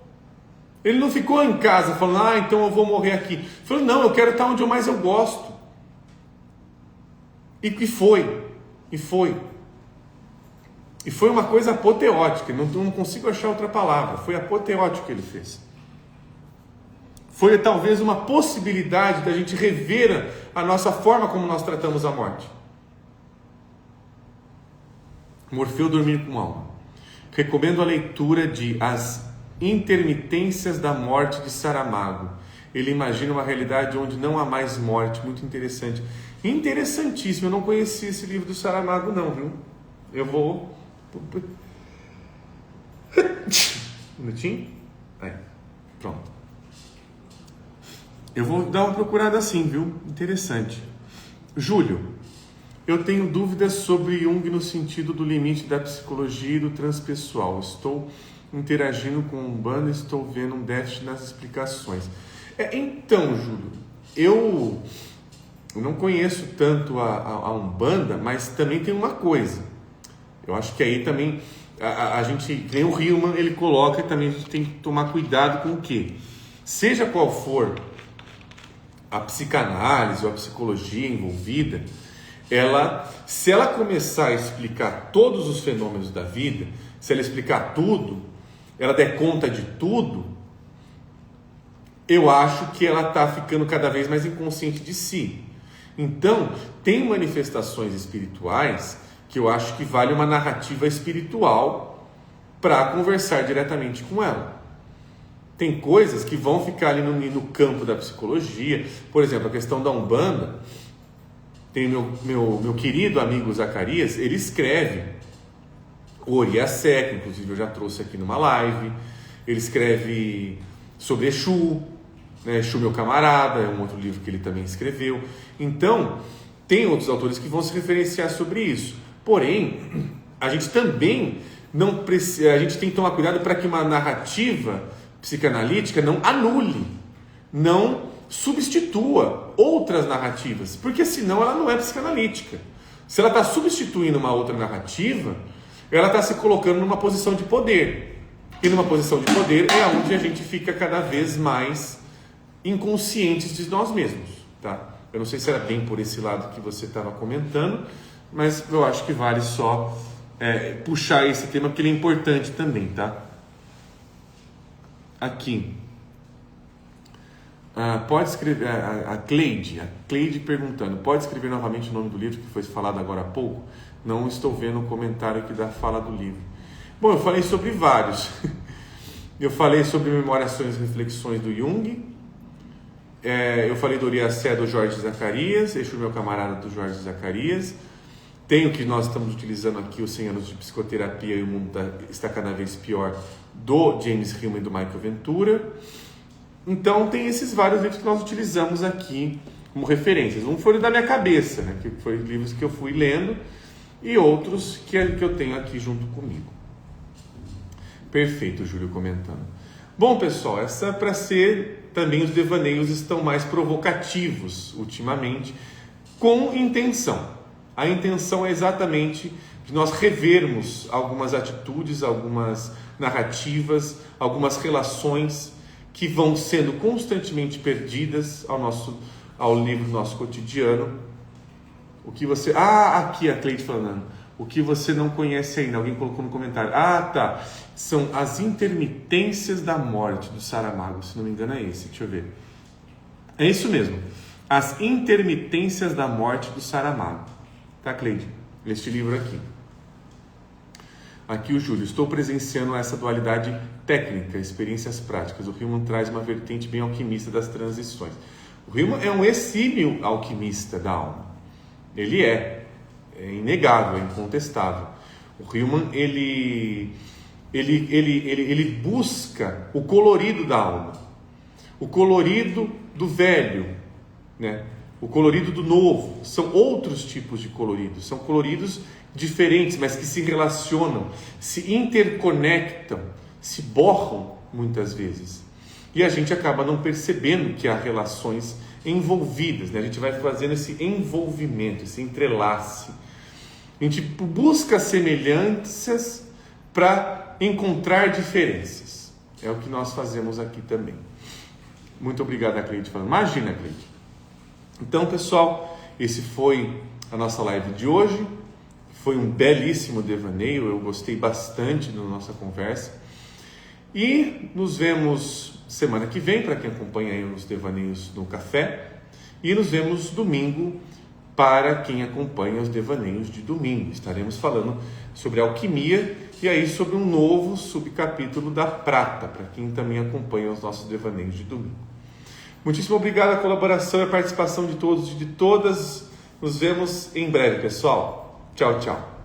Ele não ficou em casa falando, então eu vou morrer aqui. Ele falou, não, eu quero estar onde eu mais gosto. E foi. E foi uma coisa apoteótica, não consigo achar outra palavra. Foi apoteótico que ele fez. Foi talvez uma possibilidade da gente rever a nossa forma como nós tratamos a morte. Morfeu dormir com alma. Recomendo a leitura de As Intermitências da Morte de Saramago. Ele imagina uma realidade onde não há mais morte. Muito interessante. Interessantíssimo. Eu não conhecia esse livro do Saramago não, viu? Eu vou... Um minutinho. Aí, pronto. Eu vou dar uma procurada assim, viu? Interessante. Júlio, eu tenho dúvidas sobre Jung no sentido do limite da psicologia e do transpessoal. Estou interagindo com Umbanda e estou vendo um déficit nas explicações. Então, Júlio, eu não conheço tanto a Umbanda, mas também tem uma coisa. Eu acho que aí também a gente, nem o Riemann, ele coloca, também a gente tem que tomar cuidado com o quê? Seja qual for a psicanálise ou a psicologia envolvida, se ela começar a explicar todos os fenômenos da vida, se ela explicar tudo, ela der conta de tudo, eu acho que ela está ficando cada vez mais inconsciente de si. Então, tem manifestações espirituais que eu acho que vale uma narrativa espiritual para conversar diretamente com ela. Tem coisas que vão ficar ali no campo da psicologia. Por exemplo, a questão da Umbanda. Tem meu querido amigo Zacarias, ele escreve o Oriacé, que inclusive eu já trouxe aqui numa live. Ele escreve sobre Exu, né? Exu Meu Camarada, é um outro livro que ele também escreveu. Então, tem outros autores que vão se referenciar sobre isso. Porém, a gente também não precisa, a gente tem que tomar cuidado para que uma narrativa psicanalítica não anule, não substitua outras narrativas, porque senão ela não é psicanalítica. Se ela está substituindo uma outra narrativa, ela está se colocando numa posição de poder. E numa posição de poder é onde a gente fica cada vez mais inconscientes de nós mesmos, tá? Eu não sei se era bem por esse lado que você estava comentando, mas eu acho que vale só puxar esse tema, porque ele é importante também, tá? Aqui. Pode escrever, a Cleide perguntando, pode escrever novamente o nome do livro que foi falado agora há pouco? Não estou vendo o comentário aqui da fala do livro. Bom, eu falei sobre vários. Eu falei sobre Memórias, Sonhos e Reflexões do Jung. Eu falei do Oriacé do Jorge Zacarias, Exu Meu Camarada do Jorge Zacarias. Tem o que nós estamos utilizando aqui, os 100 anos de psicoterapia e o mundo está cada vez pior, do James Hillman e do Michael Ventura. Então tem esses vários livros que nós utilizamos aqui como referências. Um foi da minha cabeça, né, que foi livros que eu fui lendo, e outros que eu tenho aqui junto comigo. Perfeito, Júlio comentando. Bom, pessoal, essa para ser também os devaneios estão mais provocativos ultimamente, com intenção. A intenção é exatamente de nós revermos algumas atitudes, algumas narrativas, algumas relações que vão sendo constantemente perdidas ao livro do nosso cotidiano. O que você... aqui a Cleide falando. O que você não conhece ainda. Alguém colocou no comentário. Tá. São as intermitências da morte do Saramago. Se não me engano é esse. Deixa eu ver. É isso mesmo. As intermitências da morte do Saramago. Tá, Cleide? Este livro aqui. Aqui o Júlio. Estou presenciando essa dualidade técnica, experiências práticas. O Hillman traz uma vertente bem alquimista das transições. O Hillman é um exímio alquimista da alma. Ele é inegável, é incontestável. O Hillman, ele busca o colorido da alma, o colorido do velho, né? O colorido do novo. São outros tipos de coloridos, são coloridos diferentes, mas que se relacionam, se interconectam, se borram muitas vezes. E a gente acaba não percebendo que há relações envolvidas, né? A gente vai fazendo esse envolvimento, esse entrelace. A gente busca semelhanças para encontrar diferenças. É o que nós fazemos aqui também. Muito obrigado, Cleide. Imagina, Cleide. Então, pessoal, esse foi a nossa live de hoje. Foi um belíssimo devaneio. Eu gostei bastante da nossa conversa. E nos vemos semana que vem, para quem acompanha aí os devaneios no café. E nos vemos domingo, para quem acompanha os devaneios de domingo. Estaremos falando sobre alquimia e aí sobre um novo subcapítulo da prata, para quem também acompanha os nossos devaneios de domingo. Muitíssimo obrigado à colaboração e à participação de todos e de todas. Nos vemos em breve, pessoal. Tchau, tchau.